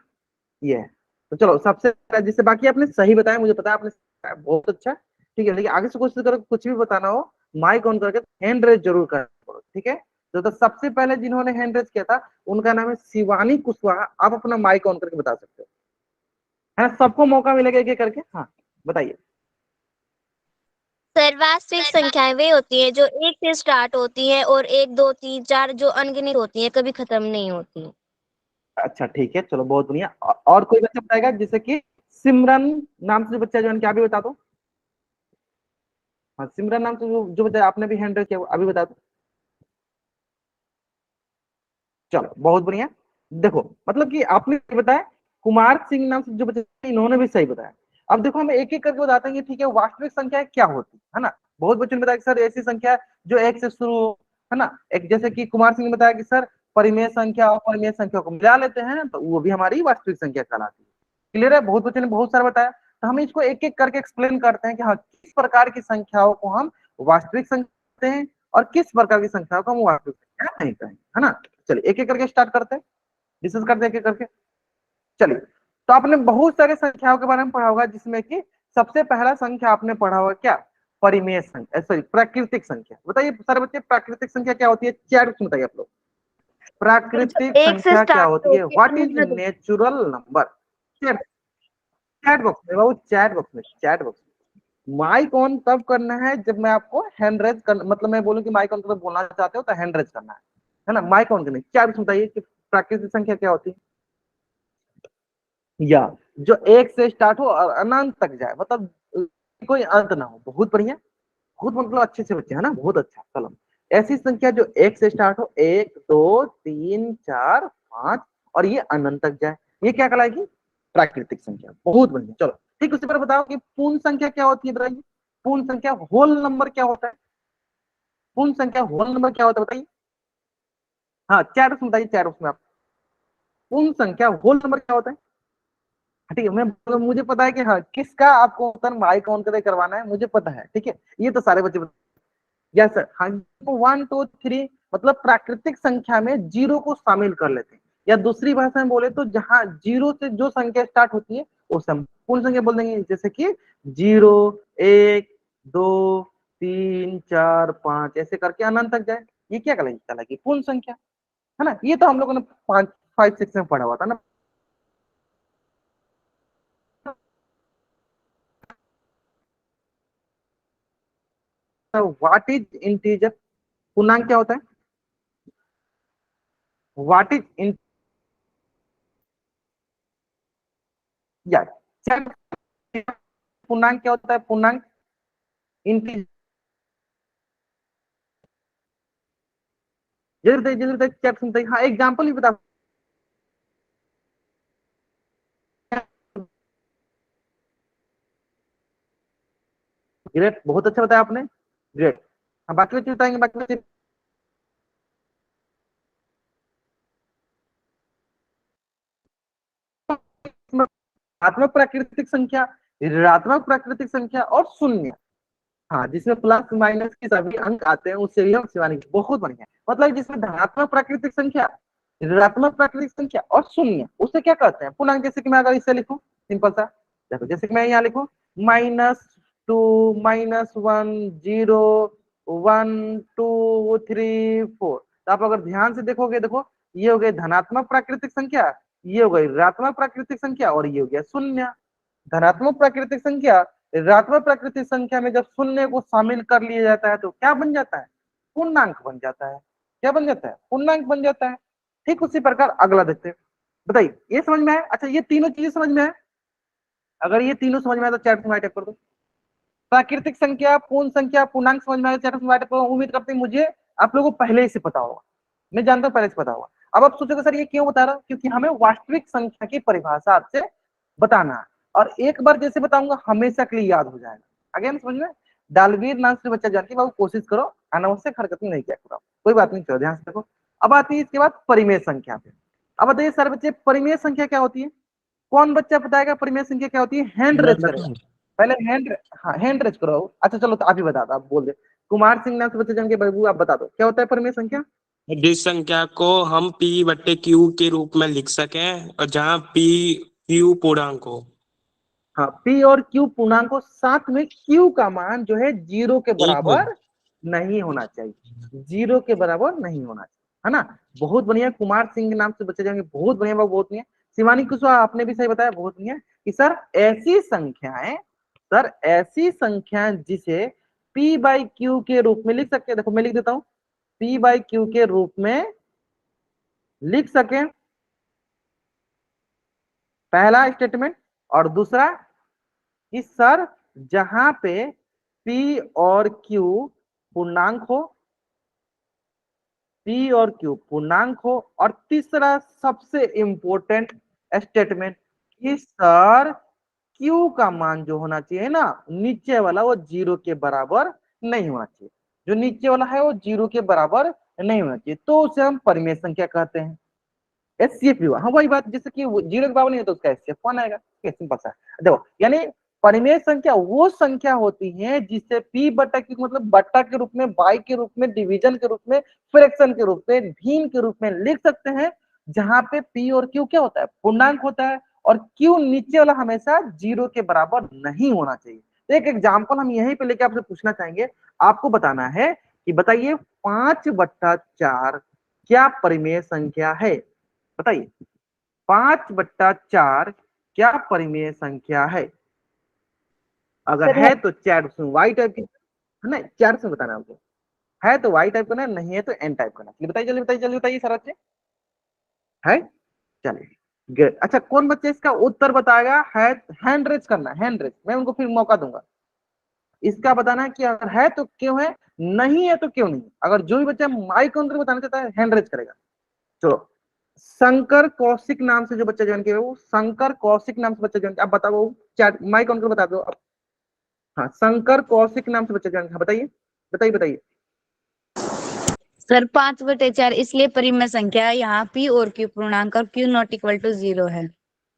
ये है, तो चलो सबसे जिससे बाकी आपने सही बताया, मुझे पता है आपने बहुत अच्छा, ठीक है। लेकिन आगे से कोशिश करो कुछ भी बताना हो माइक ऑन करके हैंड रेज जरूर करो, ठीक है। तो सबसे पहले जिन्होंने हैंड रेज किया था उनका नाम है शिवानी कुशवाहा, आप अपना माइक ऑन करके बता सकते हो, है ना। सबको मौका मिलेगा एक एक करके, हाँ बताइए। सर वास्तविक संख्याएं वे होती हैं जो एक से स्टार्ट होती हैं और एक दो तीन चार जो अनगिनत होती हैं, कभी खत्म नहीं होती। अच्छा ठीक है, चलो बहुत बढ़िया, और कोई बच्चा बताएगा, जैसे कि सिमरन नाम से जो बच्चा जो है, क्या भी बता दो। हाँ, सिमरन नाम से जो बच्चा आपने भी हैंड रेज किया, अभी बता दो। चलो बहुत बढ़िया, देखो मतलब कि आपने बताया, कुमार सिंह नाम से जो बच्चे इन्होंने भी सही बताया। अब देखो हम एक एक करके बताते हैं कि ठीक है वास्तविक संख्या क्या होती है ना। बहुत बच्चों ने बताया कि सर ऐसी संख्या जो एक से शुरू हो, है ना। एक जैसे कि कुमार सिंह ने बताया कि सर परिमेय संख्या और परिमेय संख्या को मिला लेते हैं तो वो भी हमारी वास्तविक संख्या कहलाती है, क्लियर है। बहुत बच्चों ने बहुत सारा बताया, तो हम इसको एक एक करके एक्सप्लेन करते हैं कि हाँ किस प्रकार की संख्याओं को हम वास्तविक संख्या कहते हैं और किस प्रकार की संख्याओं को हम वास्तविक संख्या नहीं कहेंगे, है ना। चलिए एक एक करके स्टार्ट करते हैं, डिस्कस करते हैं एक एक करके। चलिए, तो आपने बहुत सारे संख्याओं के बारे में पढ़ा होगा, जिसमें कि सबसे पहला संख्या आपने पढ़ा होगा क्या, परिमेय संख्या, सॉरी प्राकृतिक संख्या। बताइए सारे बच्चे प्राकृतिक संख्या क्या होती है, चैट में बताइए आप लोग। प्राकृतिक एक से संख्या क्या स्टार्ट होती है? होती व्हाट है is natural number? Chat chat box में बाबू, चैट बॉक्स में माइक ऑन तब करना है जब मैं आपको हैंड रेज कर, मतलब मैं बोलूं कि माइक ऑन करके बोलना चाहते हो तो हैंड रेज करना है ना? माइक ऑन करना। क्या बताइए कि प्राकृतिक संख्या क्या होती है? या जो एक से स्टार्ट हो और अनंत तक जाए, मतलब कोई अंत ना हो। बहुत बढ़िया, बहुत मतलब अच्छे से बच्चे है ना, बहुत अच्छा। चलो, ऐसी संख्या जो एक से स्टार्ट हो, 1 2 3 4 5 और ये अनंत तक जाए, ये क्या कहलाएगी? प्राकृतिक संख्या। बहुत बढ़िया। चलो ठीक, उसी पर बताओ कि पूर्ण संख्या क्या होती है? बताइए, पूर्ण संख्या होल नंबर क्या होता है? पूर्ण संख्या होल नंबर क्या होता है बताइए? हाँ, चैट बॉक्स में बताइए, चैट बॉक्स में आप। पूर्ण संख्या होल नंबर क्या होता है? ठीक है, मैं मुझे पता है कि हाँ किसका आपको उत्तर माइक ऑन करके करवाना है, मुझे पता है। ठीक है, ये तो सारे बच्चे यस सर। हाँ, 1 2 3 मतलब प्राकृतिक संख्या में जीरो को शामिल कर लेते हैं, या दूसरी भाषा में बोले तो जहां जीरो से जो संख्या स्टार्ट होती है उसे हम पूर्ण संख्या बोल देंगे। जैसे कि 0 1 2 3 4 5 ऐसे करके अनंत तक जाए, ये क्या कहलाएगी? पूर्ण संख्या, है ना? ये तो हम लोगों ने 5 5 6 में पढ़ा हुआ था ना। What is integer? पूर्णांक क्या होता है? व्हाट इज या पूर्णांक क्या होता है? पूर्णांक इंटीजर। जल्दी बताइए, जल्दी बताइए, क्या सुनते हैं? हाँ, एग्जाम्पल भी बता। ग्रेट, बहुत अच्छा बताया आपने। ग्रेट। हाँ, बाकी बच्चे बताएंगे, बाकी बच्चे। ऋणात्मक प्राकृतिक संख्या, ऋणात्मक प्राकृतिक संख्या और शून्य। हाँ, जिसमें प्लस माइनस के सभी अंक आते हैं उससे भी हम शिवानी। बहुत बढ़िया। मतलब जिसमें धनात्मक प्राकृतिक संख्या, ऋणात्मक प्राकृतिक संख्या और शून्य, उसे क्या कहते हैं? पूर्णांक। जैसे कि मैं अगर इसे लिखूं सिंपल सा, देखो जैसे कि मैं यहाँ लिखूं -2 -1 0 1 2 3 4, तो आप अगर ध्यान से देखोगे, देखो ये हो गई धनात्मक प्राकृतिक संख्या, ये हो गई ऋणात्मक प्राकृतिक संख्या और ये हो गया शून्य। धनात्मक प्राकृतिक संख्या ऋणात्मक प्राकृतिक संख्या में जब शून्य को शामिल कर लिया जाता है तो क्या बन जाता है? पूर्णांक बन जाता है। क्या बन जाता है? पूर्णांक बन जाता है। ठीक उसी प्रकार अगला देखते हैं। बताइए, ये समझ में है? अच्छा, ये तीनों चीजें समझ में है? अगर ये तीनों समझ में आए तो चैट में टाइप कर दो। प्राकृतिक संख्या, पूर्ण संख्या, पूर्णांक समझ में आए चैट में टाइप करो। उम्मीद करते हैं मुझे आप लोगों को पहले ही से पता होगा, मैं जानता हूँ पहले से पता होगा। अब आप सोचोगे सर ये क्यों बता रहा हूं? क्योंकि हमें वास्तविक संख्या की परिभाषा आपसे बताना है, और एक बार जैसे बताऊंगा हमेशा के लिए याद हो जाएगा। अगेन समझ में? डालवीर नाम से बच्चा जानती बाबू, कोशिश करो अनावश्यक हरकत नहीं किया करो। कोई बात नहीं, चलो ध्यान से देखो। अब आती है इसके बाद परिमेय संख्या पे। अब बताइए सर बच्चे, परिमेय संख्या क्या होती है? कौन बच्चा बताएगा परिमेय संख्या क्या होती है? हैंड मैं रेज करेगा बताऊं? पहले। हाँ, हैंड रेज करो। अच्छा चलो, तो आप ही बता दो, आप बोल दे। कुमार सिंह नाम से बच्चे जान के बाबू आप बता दो क्या होता है परिमेय संख्या? जिस संख्या को हम P/Q के रूप में लिख सकें और जहाँ Q पूर्णांक हो। हाँ, P और Q पूर्णांक को, साथ में Q का मान जो है जीरो के एक हो। बराबर नहीं होना चाहिए। जीरो के बराबर नहीं होना चाहिए, है ना? बहुत बढ़िया। कुमार सिंह के नाम से बच्चे जाएंगे, बहुत बढ़िया बाबू, बहुत बढ़िया। शिवानी कुशवाहा आपने भी सही बताया, बहुत बढ़िया। कि सर ऐसी संख्याएं, सर ऐसी संख्याएं जिसे P/Q के रूप में लिख सकते हैं। देखो मैं लिख देता हूं, P/Q के रूप में लिख सके, पहला स्टेटमेंट। और दूसरा कि सर जहां पे P और Q पूर्णांक हो, P और Q पूर्णांक हो। और तीसरा सबसे इंपॉर्टेंट स्टेटमेंट कि सर Q का मान जो होना चाहिए ना, नीचे वाला, वो जीरो के बराबर नहीं होना चाहिए। जो नीचे वाला है वो जीरो के बराबर नहीं होना चाहिए, तो उसे हम परिमेय संख्या कहते हैं। एचसीएफ भी हुआ। हाँ वही बात, जैसे कि जीरो के बराबर नहीं है तो उसका एचसीएफ कौन आएगा? सिंपल सा। देखो यानी परिमेय संख्या वो संख्या होती है जिसे P/Q मतलब बट्टा के रूप में, बाई के रूप में, डिवीजन के रूप में, फ्रैक्शन के रूप में, भिन्न के रूप में लिख सकते हैं, जहां पे P और Q क्या होता है? पूर्णांक होता है, और Q नीचे वाला हमेशा जीरो के बराबर नहीं होना चाहिए। तो एक एग्जाम्पल हम यहीं पे लेके आपसे पूछना चाहेंगे। आपको बताना है कि बताइए 5/4 क्या परिमेय संख्या है? बताइए 5/4 क्या परिमेय संख्या है? अगर सर है तो चैट में वाई टाइप की है ना, चैट में बताना आपको, है तो वाई टाइप करना, नहीं है तो एन टाइप करना। चलिए बताइए, जल्दी बताइए, जल्दी बताइए सर बच्चे, है? चलिए गुड। अच्छा कौन बच्चे इसका उत्तर बताएगा? है, हैंड रेज करना, हैंड रेज, मैं उनको फिर मौका दूंगा। इसका बताना है कि अगर है तो क्यों है, नहीं है तो क्यों नहीं। अगर जो भी बच्चा माइक काउंटर बताना चाहता है हैंड रेज करेगा। चलो, शंकर कौशिक नाम से जो बच्चा ज्वाइन किया, वो शंकर कौशिक नाम से बच्चा ज्वाइन, आप बताओ, चैट माइक काउंटर बता दो। हाँ, शंकर कौशिक नाम से बच्चा ज्वाइन किया, बताइए बताइए बताइए। सर 5/4 इसलिए परिमेय संख्या है, यहाँ पी और क्यू पूर्णांक और क्यू नॉट इक्वल टू 0 है।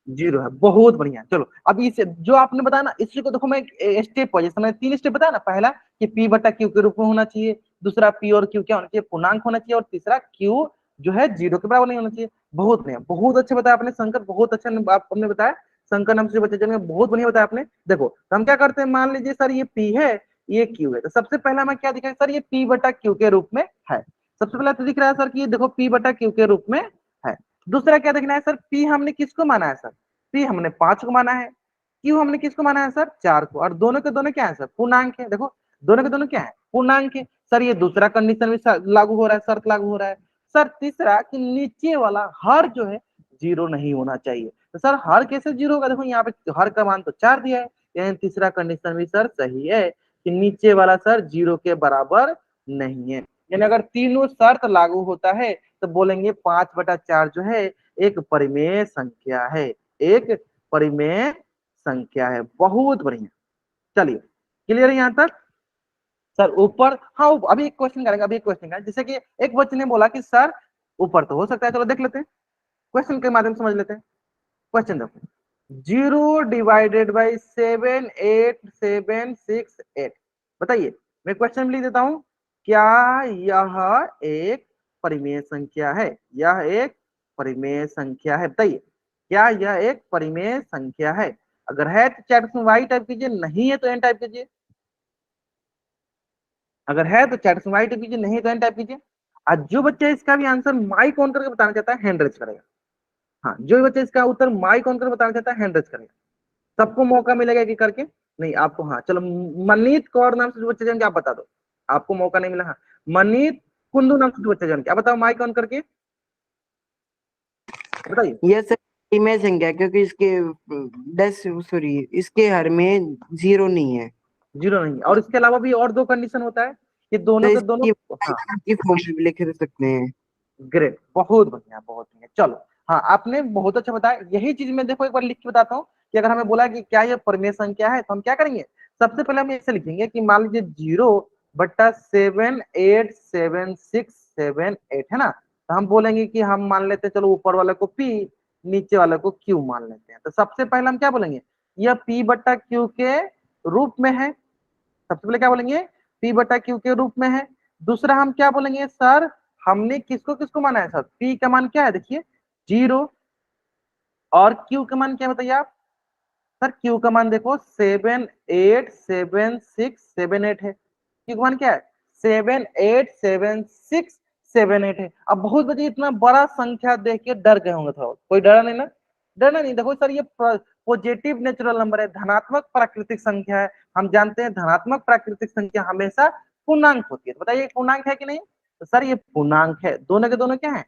0 है, बहुत बढ़िया। चलो अब इसे जो आपने बताया ना, इसी को देखो मैं स्टेप वाइज, मैंने 3 स्टेप बताया ना। पहला कि पी बटा क्यू के रूप में होना चाहिए, दूसरा पी और क्यू क्या होना चाहिए, पूर्णांक होना चाहिए, और तीसरा क्यू जो है 0 के बराबर नहीं होना चाहिए। बहुत बढ़िया, बहुत अच्छा बताया आपने शंकर, बहुत अच्छा आपने बताया। शंकर नाम से बच्चे जन बहुत बढ़िया बताया आपने। देखो तो हम क्या करते हैं, मान लीजिए सर ये पी है, ये क्यू है, तो सबसे पहला हमें क्या दिखाई, सर ये पी बटा क्यू के रूप में है। सबसे पहला तो दिख रहा है सर कि ये देखो पी बटा क्यू के रूप में है। दूसरा क्या देखना है सर, पी हमने किसको माना है सर, पी हमने 5 को माना है, क्यू हमने किसको माना है सर, 4 को, और दोनों के दोनों क्या है सर, पूर्णांक है। देखो दोनों के दोनों क्या है, पूर्णांक है। सर ये दूसरा कंडीशन भी लागू हो रहा है, शर्त लागू हो रहा है। सर तीसरा कि नीचे वाला हर जो है 0 नहीं होना चाहिए। तो सर हर कैसे 0 होगा, देखो यहाँ पे हर का मान तो 4 दिया है, यानी तीसरा कंडीशन भी सर सही है कि नीचे वाला सर 0 के बराबर नहीं है। यानी अगर तीनों शर्त लागू होता है तो बोलेंगे 5/4 जो है एक परिमेय संख्या है, एक परिमेय संख्या है। बहुत बढ़िया, चलिए क्लियर है यहाँ तक सर? ऊपर, हाँ अभी एक क्वेश्चन करेंगे, अभी एक क्वेश्चन करेंगे। जैसे कि एक बच्चे ने बोला कि सर ऊपर तो हो सकता है, चलो देख लेते हैं, क्वेश्चन के माध्यम से समझ लेते हैं। क्वेश्चन देखो, 0/7 8 7 6 8, बताइए, मैं क्वेश्चन में लिख देता हूं, क्या यह एक परिमेय संख्या है? यह एक परिमेय संख्या है, बताइए क्या यह एक परिमेय संख्या है? अगर है तो चैट में वाई टाइप कीजिए, नहीं है तो एन टाइप कीजिए। अगर है तो चैट में वाई टाइप कीजिए, नहीं है तो एन टाइप कीजिए। आज जो बच्चा इसका भी आंसर माइक ऑन करके बताना चाहता है हैंड रेज करेगा। हाँ, जो भी बच्चा इसका उत्तर माइक ऑन करके बताना चाहता है हैंड रेज करेगा। सबको मौका मिलेगा कि करके नहीं आपको। हाँ चलो, मनीत कौर नाम से जो बच्चे जान के आप बता दो, आपको मौका नहीं मिला। हाँ, मनीत कुंदू नाम से जो बच्चे जान के आप बताओ, माइक ऑन करके बताइए। ये सर परिमेय संख्या, क्योंकि इसके सॉरी इसके हर में 0 नहीं है। 0 नहीं, और इसके अलावा भी और 2 कंडीशन होता है कि दोनों तो के दोनों। हाँ इसकी फॉर्म में भी लिख सकते हैं। ग्रेट, बहुत बढ़िया बहुत बढ़िया। चलो हाँ, आपने बहुत अच्छा बताया। यही चीज मैं देखो एक बार लिख के बताता हूँ कि अगर हमें बोला कि क्या यह परिमेय संख्या है तो हम क्या करेंगे। सबसे पहले हम ऐसे लिखेंगे कि मान लीजिए 0/7 8 7 6 7 8 है ना, तो हम बोलेंगे कि हम मान लेते हैं, चलो ऊपर वाले को पी, नीचे वाले को क्यू मान लेते हैं। तो सबसे पहले हम क्या बोलेंगे, यह पी बटा क्यू के रूप में है। सबसे पहले क्या बोलेंगे, पी बटा क्यू के रूप में है। दूसरा हम क्या बोलेंगे, सर हमने किसको किसको माना है सर, पी का मान क्या है देखिए 0, और क्यू का मान क्या बताइए आप, सर क्यू का मान देखो 7 8 7 6 7 8 है। क्यू का मान क्या है 7 8 7 6 7 8 है। अब बहुत बच्चे इतना बड़ा संख्या देख के डर गए होंगे, थोड़ा कोई डरा नहीं ना, डरना नहीं। देखो सर ये पॉजिटिव नेचुरल नंबर है, धनात्मक प्राकृतिक संख्या है। हम जानते हैं धनात्मक प्राकृतिक संख्या हमेशा पूर्णांक होती है। तो बताइए पूर्णांक है कि नहीं, तो सर ये पूर्णांक है। दोनों के दोनों क्या है,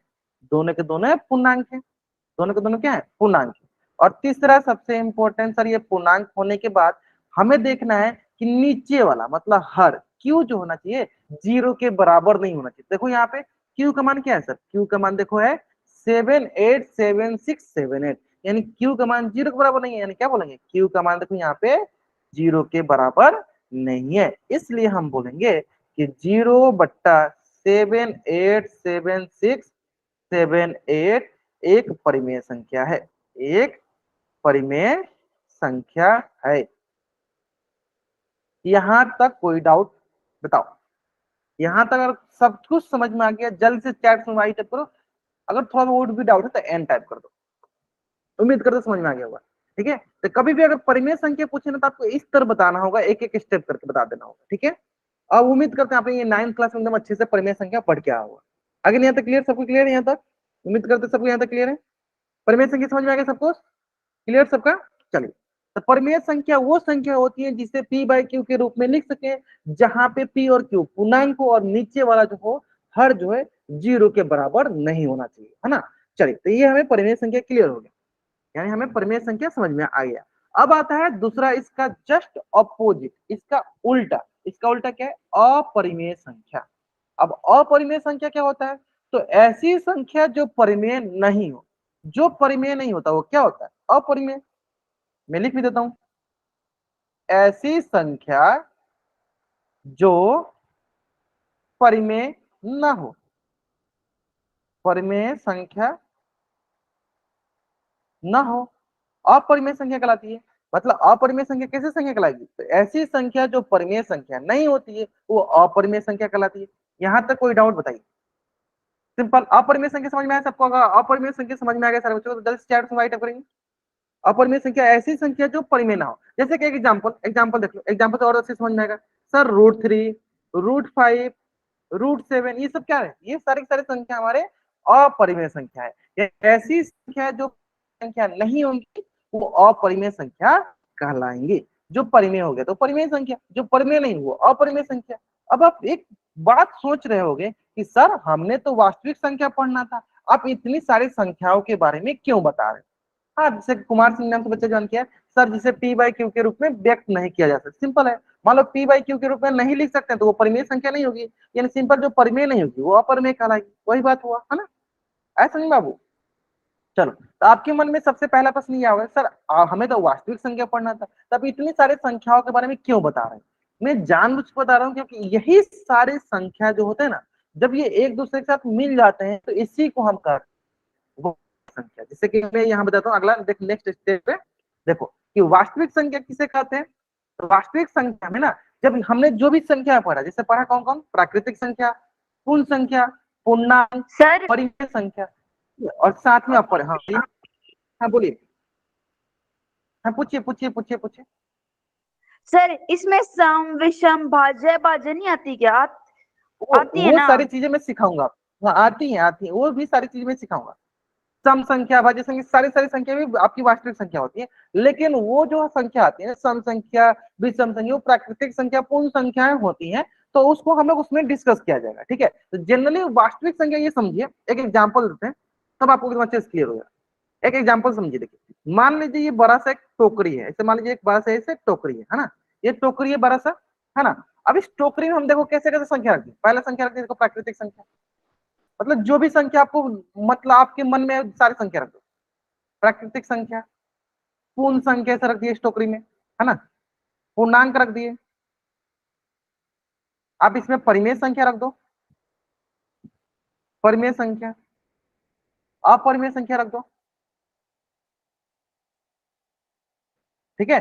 दोनों के दोनों पूर्णांक है, दोनों के दोनों क्या है, पूर्णांक है। और तीसरा सबसे इंपॉर्टेंट सर, ये पूर्णांक होने के बाद हमें देखना है कि नीचे वाला मतलब हर क्यू जो होना चाहिए 0 के बराबर नहीं होना चाहिए। देखो यहाँ पे क्यू का मान क्या है सर, क्यू का मान देखो है 7 8 7 6 7 8, यानी क्यू का मान 0 के बराबर नहीं है। यानी क्या बोलेंगे, क्यू का मान देखो यहाँ पे 0 के बराबर नहीं है। इसलिए हम बोलेंगे कि 0/7 8 7 6 7 8 एक परिमेय संख्या है, एक परिमेय संख्या है। यहां तक कोई डाउट बताओ? यहां तक अगर सब कुछ समझ में आ गया, जल्द से चैट में वाई टाइप करो। अगर थोड़ा बहुत भी डाउट है तो एन टाइप कर दो। उम्मीद करते समझ में आ गया होगा। ठीक है, तो कभी भी अगर परिमेय संख्या पूछे ना तो आपको इस तरह बताना होगा, एक एक स्टेप करके बता देना होगा। ठीक है, अब उम्मीद करते हैं आपने ये 9th क्लास में एकदम अच्छे से परिमेय संख्या पढ़ के आया होगा। अगर यहाँ तक क्लियर, सबको क्लियर है यहाँ तक? उम्मीद करते सबको यहाँ तक क्लियर है। परिमेय संख्या समझ में आ गया सबको? क्लियर सबका? चलिए, तो परिमेय संख्या वो संख्या होती है जिसे p बाई क्यू के रूप में लिख सके, जहां पे p और q पूर्णांक हो और नीचे वाला जो हो हर जो है 0 के बराबर नहीं होना चाहिए, है ना। चलिए, तो ये हमें परिमेय संख्या क्लियर हो गया, यानी हमें परिमेय संख्या समझ में आ गया। अब आता है दूसरा, इसका जस्ट ऑपोजिट, इसका उल्टा। इसका उल्टा क्या है? अपरिमेय संख्या। अब अपरिमेय संख्या क्या होता है? तो ऐसी संख्या जो परिमेय नहीं हो। जो परिमेय नहीं होता वो क्या होता है? अपरिमेय। मैं लिख भी देता हूं, ऐसी संख्या जो परिमेय न हो। परिमेय संख्या न हो, अपरिमेय संख्या कहलाती है। मतलब अपरिमेय संख्या कैसे संख्या कहलाएगी? तो ऐसी संख्या जो परिमेय संख्या नहीं होती है वो अपरिमेय संख्या कहलाती है। यहां तक कोई डाउट बताइए? सिंपल। अपरिमेय संख्या समझ में आया सबको? अगर अपरिमेय संख्या समझ में आ गया सारे बच्चों को तो जल्दी से चैट में राइट अप करेंगे। अपरिमेय संख्या ऐसी संख्या जो परिमेय ना हो। जैसे कि एक एग्जांपल देख लो, एग्जांपल से और अच्छे समझ में आएगा। सर √3, √5, √7 ये सब क्या है? ये सारी सारी संख्या हमारे अपरिमेय संख्या है। ये ऐसी संख्या जो संख्या नहीं होंगी वो अपरिमेय संख्या कहलाएंगे। जो परिमेय हो गया तो परिमेय संख्या, जो परिमेय नहीं वो अपरिमेय संख्या। अब आप एक बात सोच रहे होगे कि सर हमने तो वास्तविक संख्या पढ़ना था, आप इतनी सारी संख्याओं के बारे में क्यों बता रहे हैं? हाँ, जैसे कुमार सिंह नाम से बच्चा ज्वाइन किया सर, जिसे p बाई क्यू के रूप में व्यक्त नहीं किया जा सकता। सिंपल है, मान लो p बाई क्यू के रूप में नहीं लिख सकते तो वो परिमेय संख्या नहीं होगी, यानी सिंपल जो परिमेय नहीं होगी वो अपरिमेय कहलाएगी। वही बात हुआ, है ना? ऐसा नहीं बाबू? चलो, तो आपके मन में सबसे पहला प्रश्न ये होगा, सर हमें तो वास्तविक संख्या पढ़ना था, तब इतनी सारी संख्याओं के बारे में क्यों बता रहे हैं? मैं जानबूझ के बता रहा हूँ क्योंकि यही सारी संख्या जो होते हैं ना, जब ये एक दूसरे के साथ मिल जाते हैं तो इसी को हम कहते हैं वो संख्या। जैसे कि मैं यहाँ बताता हूँ, अगला देख, नेक्स्ट स्टेप पे देखो कि वास्तविक संख्या किसे कहते हैं। तो वास्तविक संख्या में ना, जब हमने जो भी संख्या पढ़ा, जैसे पढ़ा कौन कौन? प्राकृतिक संख्या, पूर्ण संख्या, पूर्णांक, सर परिमेय संख्या और साथ में अपर। हाँ हाँ बोलिए, हाँ पूछिए पूछिए पूछिए पूछिए। सर इसमें सम विषम भाज्य भाज्य नहीं आती क्या? आती है वो ना? सारी चीजें मैं सिखाऊंगा। हाँ आती है, वो भी सारी चीजें मैं सिखाऊंगा। सम संख्या, भाज्य संख्या, सारी सारी संख्या भी आपकी वास्तविक संख्या होती है, लेकिन वो जो संख्या आती है सम संख्या, विषम संख्या, वो प्राकृतिक संख्या, पूर्ण संख्याएं होती हैं, तो उसको हम लोग उसमें डिस्कस किया जाएगा। ठीक है, तो जनरली वास्तविक संख्या ये समझिए, एक एग्जाम्पल देते हैं तब आपको एकदम अच्छे से क्लियर हो जाएगा। एक एग्जाम्पल समझिए, देखिए मान लीजिए ये बड़ा सा एक टोकरी है, ऐसे मान लीजिए एक बड़ा सा ऐसे टोकरी है ना, ये टोकरी है बड़ा सा, है ना। अब इस टोकरी में हम देखो कैसे कैसे संख्या रखती है। पहला संख्या रखती है देखो प्राकृतिक संख्या, मतलब जो भी संख्या आपको, मतलब आपके मन में सारी संख्या रख दो। प्राकृतिक संख्या, पूर्ण संख्या से रख दिए इस टोकरी में, है ना। पूर्णांक रख दिए। आप इसमें परिमेय संख्या रख दो, परिमेय संख्या, अपरिमेय संख्या रख दो। ठीक है,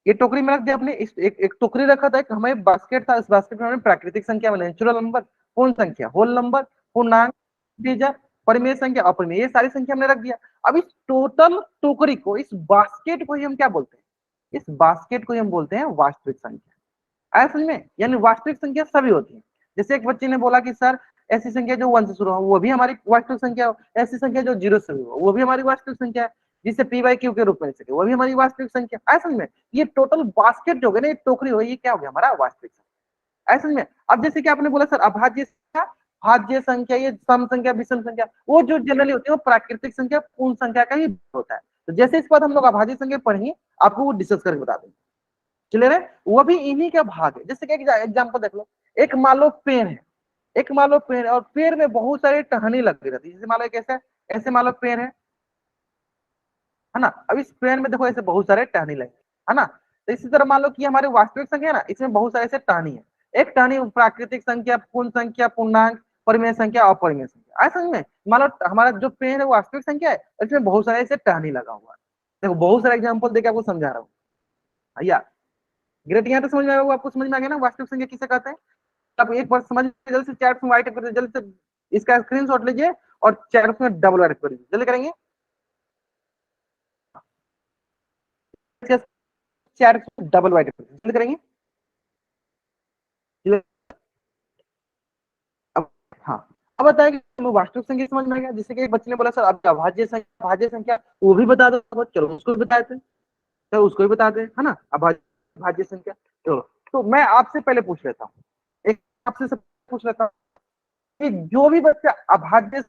ये टोकरी में रख दिया अपने। एक टोकरी रखा था, एक हमें बास्केट था, इस बास्केट में हमने प्राकृतिक संख्या में नेचुरल नंबर, पूर्ण संख्या, होल नंबर, पूर्णांक, इंटीजर, परिमेय संख्या, अपरिमेय, ये सारी संख्या हमने रख दिया। अब इस टोटल टोकरी को, इस बास्केट को ही हम क्या बोलते हैं? इस बास्केट को ही हम बोलते हैं वास्तविक संख्या। आया समझ में? यानी वास्तविक संख्या सभी होती है। जैसे एक बच्चे ने बोला कि सर ऐसी संख्या जो 1 से शुरू हो वो भी हमारी वास्तविक संख्या हो, ऐसी संख्या जो 0 से शुरू हो वो भी हमारी वास्तविक संख्या है, जिसे p बाई क्यू के रूप में लिख सके वो भी हमारी वास्तविक संख्या। आया समझ में? ये टोटल बास्केट जो है ना, ये टोकरी हो, ये क्या हो गया? हमारा वास्तविक संख्या। आया समझ में? अब जैसे कि आपने बोला सर अभाज्य संख्या, भाज्य संख्या, ये सम संख्या, विषम संख्या, वो जो जनरली होती है वो प्राकृतिक संख्या, पूर्ण संख्या का ही होता है। तो जैसे इस पर हम लोग अभाज्य संख्या पढ़ेंगे आपको वो डिस्कस करके बता देंगे। क्लियर है? वो भी इन्हीं का भाग है। जैसे कि एग्जांपल देख लो, एक मान लो पेड़ है, एक मान लो पेड़ है और पेड़ में बहुत सारी टहनी लगी रहती है। जैसे मान लो कैसे, ऐसे मान लो पेड़ है ना। अब इस पेड़ में देखो ऐसे बहुत सारे टहनी लगे, है ना। तो इसी तरह मान लो कि हमारी वास्तविक संख्या है ना, इसमें बहुत सारे ऐसे टहनी है। एक टहनी प्राकृतिक संख्या, पूर्ण संख्या, पूर्णांक, परिमेय संख्या, अपरिमेय संख्या। ऐसा में मान लो हमारा जो पेड़ है वो वास्तविक संख्या है, इसमें बहुत सारे ऐसे टहनी लगा हुआ है। देखो बहुत सारे एग्जाम्पल देके आपको समझा रहा हूँ भैया। ग्रेट, यहाँ तो समझ में आया होगा आपको? समझ में आ गया ना वास्तविक संख्या किसे कहते हैं? आप एक बार समझ जल्दी से चैट में राइट कर दीजिए, जल्दी से इसका स्क्रीनशॉट लीजिए और चैट में डबल राइट कर दीजिए। जल्दी करेंगे, चैट में डबल राइट कर दीजिए, जल्दी करेंगे। अब हाँ, अब बताएगा हमें वास्तविक संख्या समझ में आ गया। जैसे कि एक बच्चे ने बोला सर अब अभाज्य संख्या वो भी बता दो, चलो उसको भी बता देते, चलो उसको भी बता दे, है ना, अभाज्य संख्या। चलो तो मैं आपसे पहले पूछ लेता हूँ, एक आपसे सब पूछ लेता हूँ कि जो भी बच्चा अभाज्य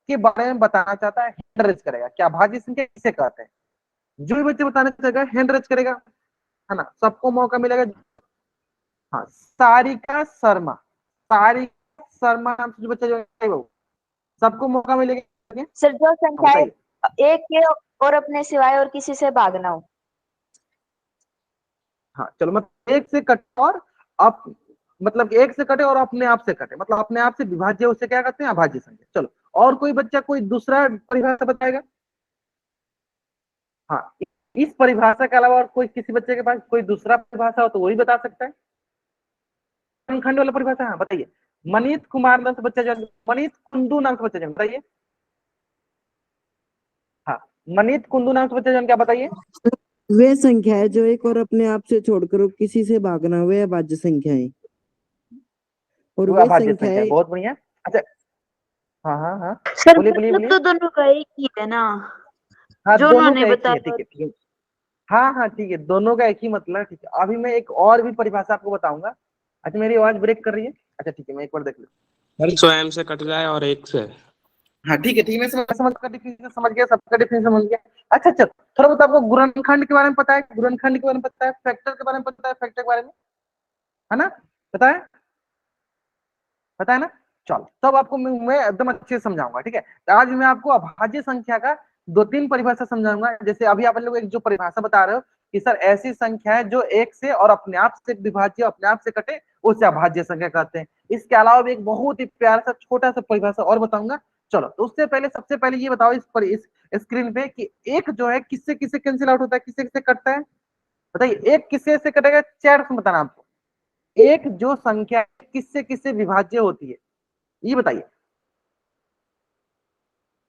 के बारे में बताना चाहता है हैंड रेज करेगा, क्या अभाज्य संख्या किसे कहते हैं। जो भी बच्चे बताना चाहेगा हैंड रेज करेगा, है ना, सबको मौका मिलेगा। हाँ, सारिका शर्मा, सारिका शर्मा नाम से जो बच्चा जो है वो, सबको मौका मिलेगा। सर जो हाँ, संख्याएं बताइए। एक के और अपने सिवाय और किसी से भागना हो। हाँ चलो, मतलब एक से कटे और आप, मतलब एक से कटे और अपने आप से कटे, मतलब अपने आप से विभाज्य, उसे क्या कहते हैं, अभाज्य संख्या। चलो और कोई बच्चा कोई दूसरा परिभाषा बताएगा। हाँ, इस परिभाषा के अलावा और कोई किसी बच्चे के पास कोई दूसरा परिभाषा हो तो वही बता सकता है। खंड वाला परिभाषा, हाँ बताइए। मनीत कुमार नाम से बच्चा जो, मनीत कुंदू नाम से बच्चा जो, बताइए। हाँ, मनीत कुंदू नाम से बच्चा जो, क्या बताइए। वे संख्या है जो एक और अपने आप से छोड़कर किसी से भागना, वे अभाज्य संख्या है। और वो वे अभाज्य संख्या संख्या है, है, बहुत बढ़िया। अच्छा, हाँ हाँ हाँ, सर बोलिए बोलिए मतलब बोलिए। तो दोनों का एक ही है ना, हाँ जो दोनों उन्होंने का एक ही है, बताया। ठीक है ठीक है। हाँ हाँ ठीक है, दोनों का एक ही मतलब है, ठीक है। अभी मैं एक और भी परिभाषा आपको बताऊंगा। अच्छा मेरी आवाज ब्रेक कर रही है, अच्छा ठीक है, मैं एक बार देख लूँ। स्वयं से कट जाए और एक से। हाँ ठीक है ठीक है, मैं समझ का डिफिनेशन समझ गया, सबका डिफिनेशन समझ गया। अच्छा अच्छा, थोड़ा बहुत आपको गुणनखंड के बारे में पता है, गुणनखंड के बारे में पता है, फैक्टर के बारे में पता है, फैक्टर के बारे में, है ना, पता है, पता है ना। चलो तब आपको मैं एकदम अच्छे से समझाऊंगा, ठीक है। तो आज मैं आपको अभाज्य संख्या का दो तीन परिभाषा समझाऊंगा। जैसे अभी आप लोग एक जो परिभाषा बता रहे हो कि सर ऐसी संख्या है जो एक से और अपने आप से विभाज्य, अपने आप से कटे, उसे अभाज्य संख्या कहते हैं। इसके अलावा भी एक बहुत ही प्यारा सा छोटा सा परिभाषा और बताऊंगा। चलो तो उससे पहले सबसे पहले ये बताओ इस स्क्रीन पे कि एक जो है किससे किससे कैंसिल आउट होता है, किससे किससे कटता है, बताइए। एक किससे से कटेगा, चैट में बताना आपको। एक जो संख्या किससे किससे विभाज्य होती है, ये बताइए।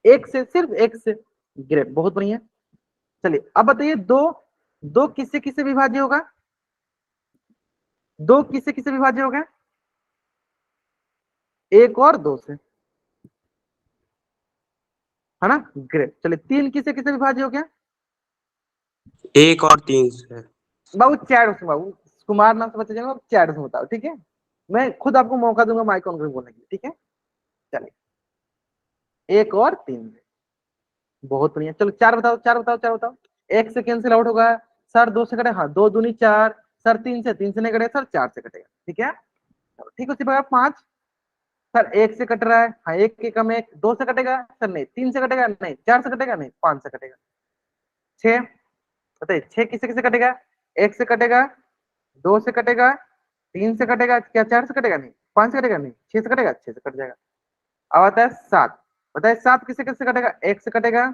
एक से, सिर्फ एक से, ग्रेट, बहुत बढ़िया। चलिए अब बताइए, दो, दो किससे किससे विभाज्य होगा, दो किससे किससे विभाज्य होगा, एक और दो से, है ना, ग्रेट। चलिए तीन किससे किससे विभाज्य हो गया, एक और तीन से। बाबू चैट उसमें, बाबू कुमार नाम से बच्चे जाएंगे, चैट उसमें बताओ, ठीक है। मैं खुद आपको मौका दूंगा माइक ऑन करके बोलने के लिए, ठीक है। चलिए एक और तीन से, बहुत बढ़िया। चलो चार बताओ, चार बताओ, चार बताओ। एक से कैंसिल आउट होगा सर, दो से कटे, हाँ दो दूनी चार, सर तीन से नहीं कटे सर, चार से कटेगा, ठीक है। ठीक है, उसी प्रकार पांच, सर एक से कट रहा है, हाँ एक के कम एक, दो से कटेगा सर, नहीं तीन से कटेगा, नहीं चार से कटेगा, नहीं पांच से कटेगा। छह, बताइए छह किसे किसे कटेगा, एक से कटेगा, दो से कटेगा, तीन से कटेगा, क्या चार से कटेगा, नहीं पांच से कटेगा, नहीं छह से कटेगा, छह से कट जाएगा। अब आता है सात, बताइए सात किसे किसे कटेगा, एक से कटेगा,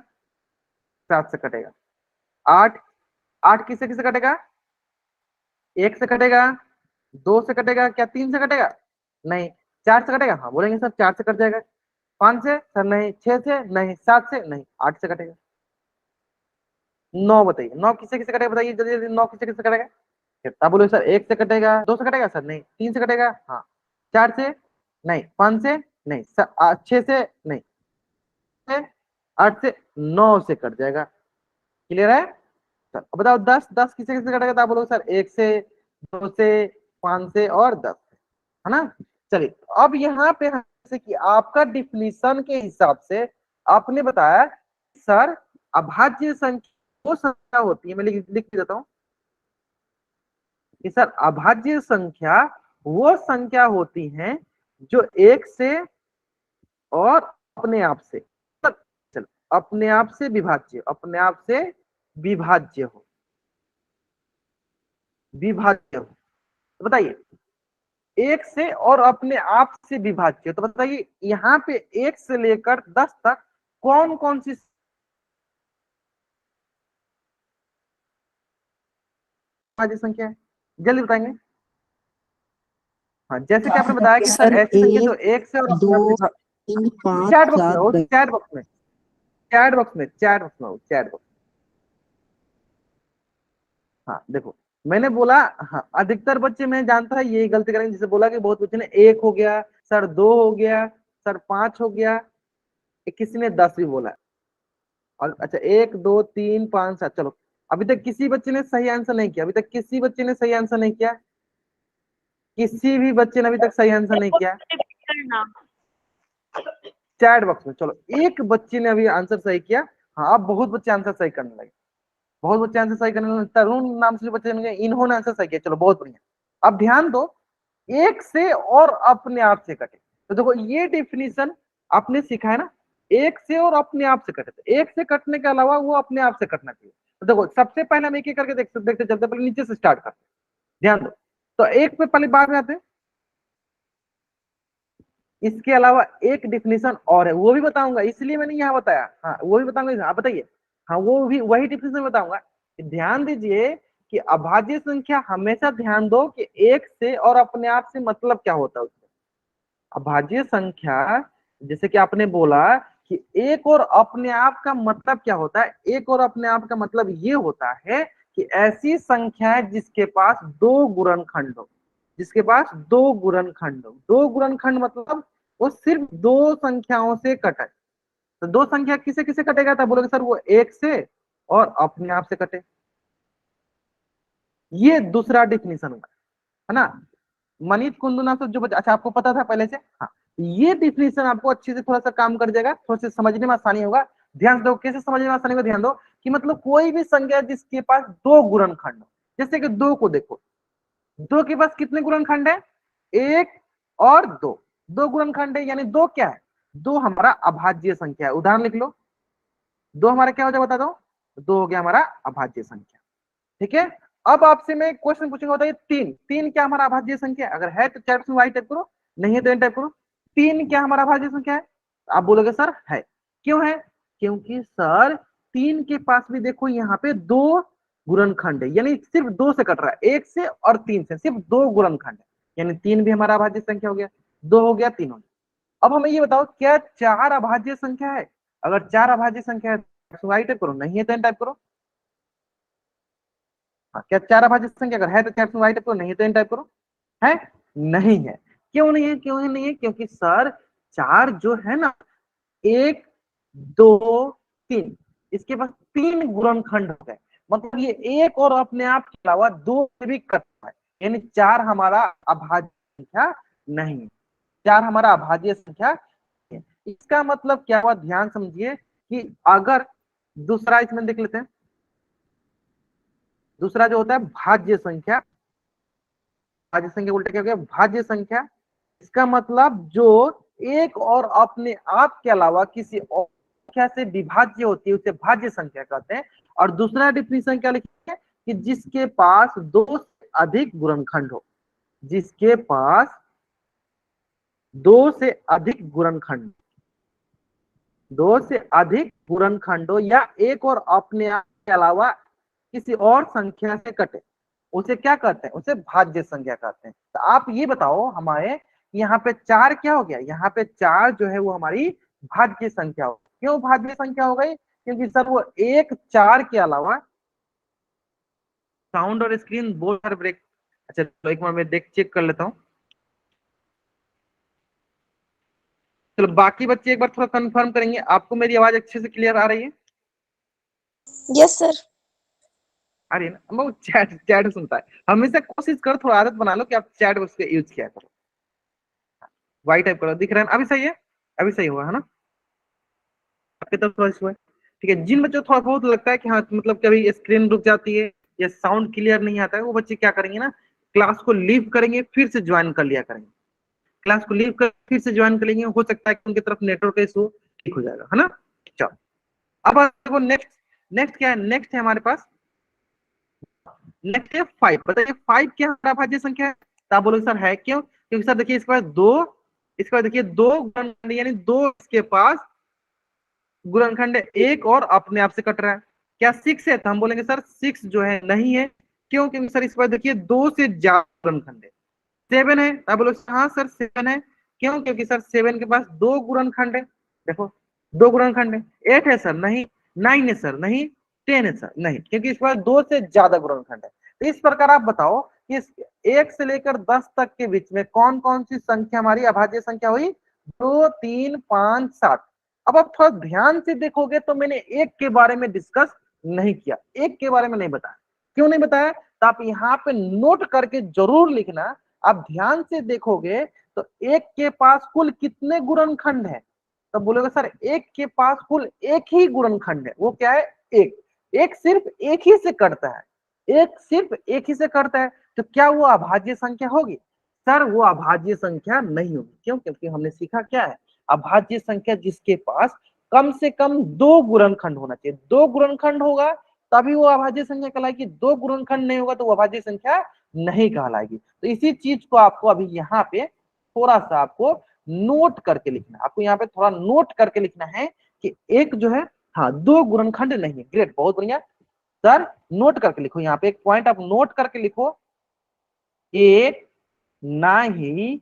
सात से कटेगा। आठ, आठ किसे किसे कटेगा, एक से कटेगा, दो से कटेगा, क्या तीन से कटेगा, नहीं चार से कटेगा, हाँ बोलेंगे सर चार से कट जाएगा। पांच से सर, नहीं छह से, नहीं सात से, नहीं आठ से कटेगा। नौ, बताइए नौ किससे किससे कटेगा, बताइए जल्दी जल्दी, नौ किससे किससे कटेगा, कितना बोलो सर, एक से कटेगा, दो से कटेगा सर, नहीं तीन से कटेगा, हाँ चार से, नहीं पांच से, नहीं छह से, नहीं से, आठ से, नौ से कट जाएगा। क्लियर है सर। अब बताओ दस, दस किससे किससे कटेगा, तो आप बोलोगे सर एक से, दो से, पांच से और दस से, है ना। चलिए अब यहाँ पे जैसे कि आपका डिफिनीशन के हिसाब से आपने बताया सर अभाज्य संख्या वो संख्या होती है, मैं लिख देता हूँ कि सर अभाज्य संख्या वो संख्या होती है जो एक से और अपने आप से, चलो अपने आप से विभाज्य, अपने आप से विभाज्य हो, विभाज्य हो। तो बताइए एक से और अपने आप से विभाज्य, तो बताइए यहाँ पे एक से लेकर 10 तक कौन कौन सी अभाज्य संख्या है, जल्दी बताएंगे। हाँ जैसे कि आपने बताया कि सर सर ऐसी संख्या जो एक, एक से और अपने आप दो, से, तीन, पाँच, चैट बॉक्स में, सात, वो दस। चैट बॉक्स में, चैट बॉक्स में, चैट बॉक्स में, चैट बॉक्स। हाँ देखो मैंने बोला, हाँ अधिकतर बच्चे मैं जानता है यही गलती करेंगे, जैसे बोला कि बहुत बच्चे ने एक हो गया सर, दो हो गया, सर 5 हो गया, किसी ने 10 भी बोला है। और अच्छा 1 2 3 5 7, चलो अभी तक किसी बच्चे ने सही आंसर नहीं किया, अभी तक किसी बच्चे ने सही आंसर नहीं किया, किसी भी बच्चे ने अभी तक सही आंसर नहीं किया करना। चैट बॉक्स में। चलो एक बच्चे ने अभी आंसर सही किया। हाँ अब बहुत बच्चे आंसर सही करने लगे, बहुत बच्चे आंसर सही करने लगे। तरुण नाम से जो बच्चे होंगे इन्होंने आंसर सही किया, चलो बहुत बढ़िया। अब ध्यान दो, एक से और अपने आप से कटे। तो देखो ये डेफिनेशन आपने सीखा है ना, एक से और अपने आप से कटे। तो एक से कटने के अलावा वो अपने आप से कटना चाहिए। तो देखो सबसे पहले हम एक एक करके देखते चलते, पहले नीचे से स्टार्ट करते हैं। ध्यान दो, तो एक पे पहले बात में आते हैं। इसके अलावा एक डिफिनेशन और है, वो भी बताऊंगा, इसलिए मैंने यहाँ बताया। हाँ वो भी बताऊंगा, आप बताइए। हाँ वो भी वही डिफिनेशन बताऊंगा। ध्यान दीजिए कि अभाज्य संख्या हमेशा ध्यान दो कि एक से और अपने आप से मतलब क्या होता है उससे। अभाज्य संख्या जैसे कि आपने बोला कि एक और अपने आप का मतलब क्या होता है, एक और अपने आप का मतलब ये होता है कि ऐसी संख्या है जिसके पास दो गुणनखंड हो, जिसके पास दो गुणनखंड हो। दो गुणनखंड मतलब वो सिर्फ दो संख्याओं से कटे। तो दो संख्या किसे किसे कटेगा, तब बोलोगे सर वो एक से और अपने आप से कटे। ये दूसरा डिफिनेशन हुआ है ना। मनीष कुंदू नाम से जो बच्चा, अच्छा आपको पता था पहले से। हाँ ये डिफिनेशन आपको अच्छे से थोड़ा सा काम कर जाएगा, थोड़ा सा समझने में आसानी होगा। ध्यान दो कैसे समझने में आसानी होगा, ध्यान दो कि मतलब कोई भी संख्या जिसके पास दो गुणनखंड हो, जैसे कि दो को देखो, दो के पास कितने गुणनखंड है, एक और दो, दो गुणनखंड है, यानी दो क्या है, दो हमारा अभाज्य संख्या है। उदाहरण लिख लो, दो हमारा क्या हो जाए बता दो, दो हो गया हमारा अभाज्य संख्या। ठीक है, अब आपसे मैं क्वेश्चन पूछूंगा, बताइए तीन, तीन क्या हमारा अभाज्य संख्या है? अगर है तो चैट में वाई टाइप करो, नहीं है तो एन टाइप करो। तीन क्या हमारा अभाज्य संख्या है? आप बोलोगे सर है। क्यों है? क्योंकि सर तीन के पास भी देखो यहाँ पे दो गुणनखंड है, यानी सिर्फ दो से कट रहा है, एक से और तीन से सिर्फ दो गुणनखंड है, यानी तीन भी हमारा अभाज्य संख्या हो गया, दो हो गया, तीन हो गया। अब हमें ये बताओ क्या चार अभाज्य संख्या है? अगर चार अभाज्य संख्या है वाई टाइप करो, नहीं है तो एन टाइप करो। हाँ, क्या चार अभाज्य संख्या अगर है तो चैट में वाई टाइप करो, नहीं है तो एन टाइप करो। है? नहीं है। क्यों नहीं है? क्यों है नहीं है? क्योंकि सर चार जो है ना, एक दो तीन, इसके पास तीन गुणनखंड हो गए, मतलब ये एक और अपने आप के अलावा दो से भी कटता है, यानी चार हमारा अभाज्य संख्या नहीं है। चार हमारा अभाज्य संख्या है। इसका मतलब क्या हुआ, ध्यान समझिए कि अगर दूसरा इसमें देख लेते हैं, दूसरा जो होता है भाज्य संख्या, भाज्य संख्या उल्टा क्या हो गया, भाज्य संख्या। इसका मतलब जो एक और अपने आप के अलावा किसी और संख्या से विभाज्य होती है उसे भाज्य संख्या कहते हैं। और दूसरा डिफिनेशन क्या लिखिए कि जिसके पास दो से अधिक गुणनखंड हो, जिसके पास दो से अधिक गुणनखंड, दो से अधिक गुणनखंड हो या एक और अपने आप के अलावा किसी और संख्या से कटे, उसे क्या कहते हैं, उसे भाज्य संख्या कहते हैं। तो आप ये बताओ हमारे यहाँ पे चार क्या हो गया, यहाँ पे चार जो है वो हमारी भाज्य संख्या हो। क्यों भाज्य संख्या हो गई? क्योंकि सर वो एक चार के अलावा, साउंड और स्क्रीन बोल ब्रेक। अच्छा तो एक बार मैं देख चेक कर लेता हूँ। चलो बाकी बच्चे एक बार थोड़ा कंफर्म करेंगे, आपको मेरी आवाज अच्छे से क्लियर आ रही है? Yes sir. अरे ना वो चैट चैट सुनता है, हमेशा कोशिश करो, थोड़ा आदत बना लो कि आप चैट उसके यूज किया करो। वाई टाइप करो, दिख रहा है ना? अभी सही है, अभी सही हुआ है ना? आपके तरफ थोड़ा इशू है? ठीक है, जिन बच्चों को थोड़ा बहुत लगता है कि हाँ मतलब कभी स्क्रीन रुक जाती है या साउंड क्लियर नहीं आता है, वो बच्चे क्या करेंगे ना, क्लास को लीव करेंगे, फिर से ज्वाइन कर लिया करेंगे। क्लास को लीव कर फिर से ज्वाइन कर लेंगे, हो सकता है कि उनकी तरफ नेटवर्क का इशू ठीक हो जाएगा, है ना? चलो अब देखो नेक्स्ट, नेक्स्ट क्या है, नेक्स्ट है हमारे पास, नेक्स्ट है 5। बताइए 5 क्या हमारा भाज्य संख्या है? तो आप बोलोगे सर है, क्यों? क्योंकि सर देखिए इसके बाद दो, इसके बाद देखिए दो गुणनखंड, यानी दो इसके पास गुणनखंड एक और अपने आप से कट रहा है। क्या 6 है? तो हम बोलेंगे सर 6 जो है नहीं है। क्यों? क्योंकि सर इसके बाद देखिए दो से ज्यादा गुणनखंड है। 7 है? आप बोलो हाँ सर 7 है। क्यों? क्योंकि सर 7 के पास दो गुणनखंड है, देखो दो गुणनखंड है। 8 है सर? नहीं। 9 है सर? नहीं। 10 है सर? नहीं, क्योंकि इसके पास दो से ज्यादा गुणनखंड है। तो इस प्रकार आप बताओ कि 1 से लेकर 10 तक के बीच में कौन कौन सी संख्या हमारी अभाज्य संख्या हुई, 2 3 5 7। अब आप थोड़ा ध्यान से देखोगे तो मैंने एक के बारे में डिस्कस नहीं किया, एक के बारे में नहीं बताया। क्यों नहीं बताया? तो आप यहाँ पे नोट करके जरूर लिखना। आप ध्यान से देखोगे तो एक के पास कुल कितने गुणनखंड है? तो बोलोगे सर एक के पास कुल एक ही गुणनखंड है, वो क्या है? एक। एक सिर्फ एक ही से कटता है, एक सिर्फ एक ही से कटता है, तो क्या वो अभाज्य संख्या होगी? सर वो अभाज्य संख्या नहीं होगी। क्यों? क्योंकि हमने सीखा क्या है, अभाज्य संख्या जिसके पास कम से कम 2 गुणनखंड होना चाहिए। 2 गुणनखंड होगा तभी वो अभाज्य संख्या कहलाएगी, 2 गुणनखंड नहीं होगा तो वो अभाज्य संख्या नहीं कहलाएगी। तो इसी चीज को आपको अभी यहाँ पे थोड़ा सा आपको नोट करके लिखना है। आपको यहाँ पे थोड़ा नोट करके लिखना है कि एक जो है, हाँ 2 गुणनखंड नहीं है। ग्रेट, बहुत बढ़िया सर, नोट करके लिखो। यहाँ पे एक पॉइंट आप नोट करके लिखो, एक ना ही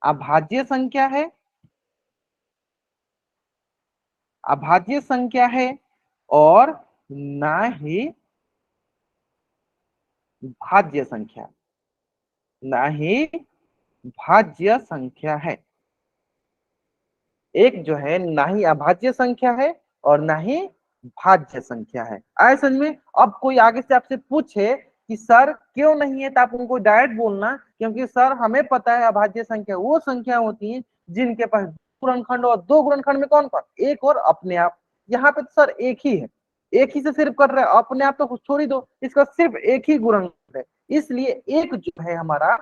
अभाज्य संख्या है, अभाज्य संख्या है, और ना ही भाज्य संख्या, ना ही भाज्य संख्या है। एक जो है ना ही अभाज्य संख्या है और ना ही भाज्य संख्या है। आए समझ में? अब कोई आगे से आपसे पूछे कि सर क्यों नहीं है, तो आप उनको डायरेक्ट बोलना, क्योंकि सर हमें पता है अभाज्य संख्या वो संख्या होती है जिनके पास गुणनखंड, और 2 गुणनखंड में कौन कौन? एक और अपने आप। यहाँ पे तो सर एक ही है, एक ही से सिर्फ कर रहे हैं, अपने आप तो छोड़ ही दो, इसका सिर्फ एक ही गुणनखंड है, इसलिए एक जो है हमारा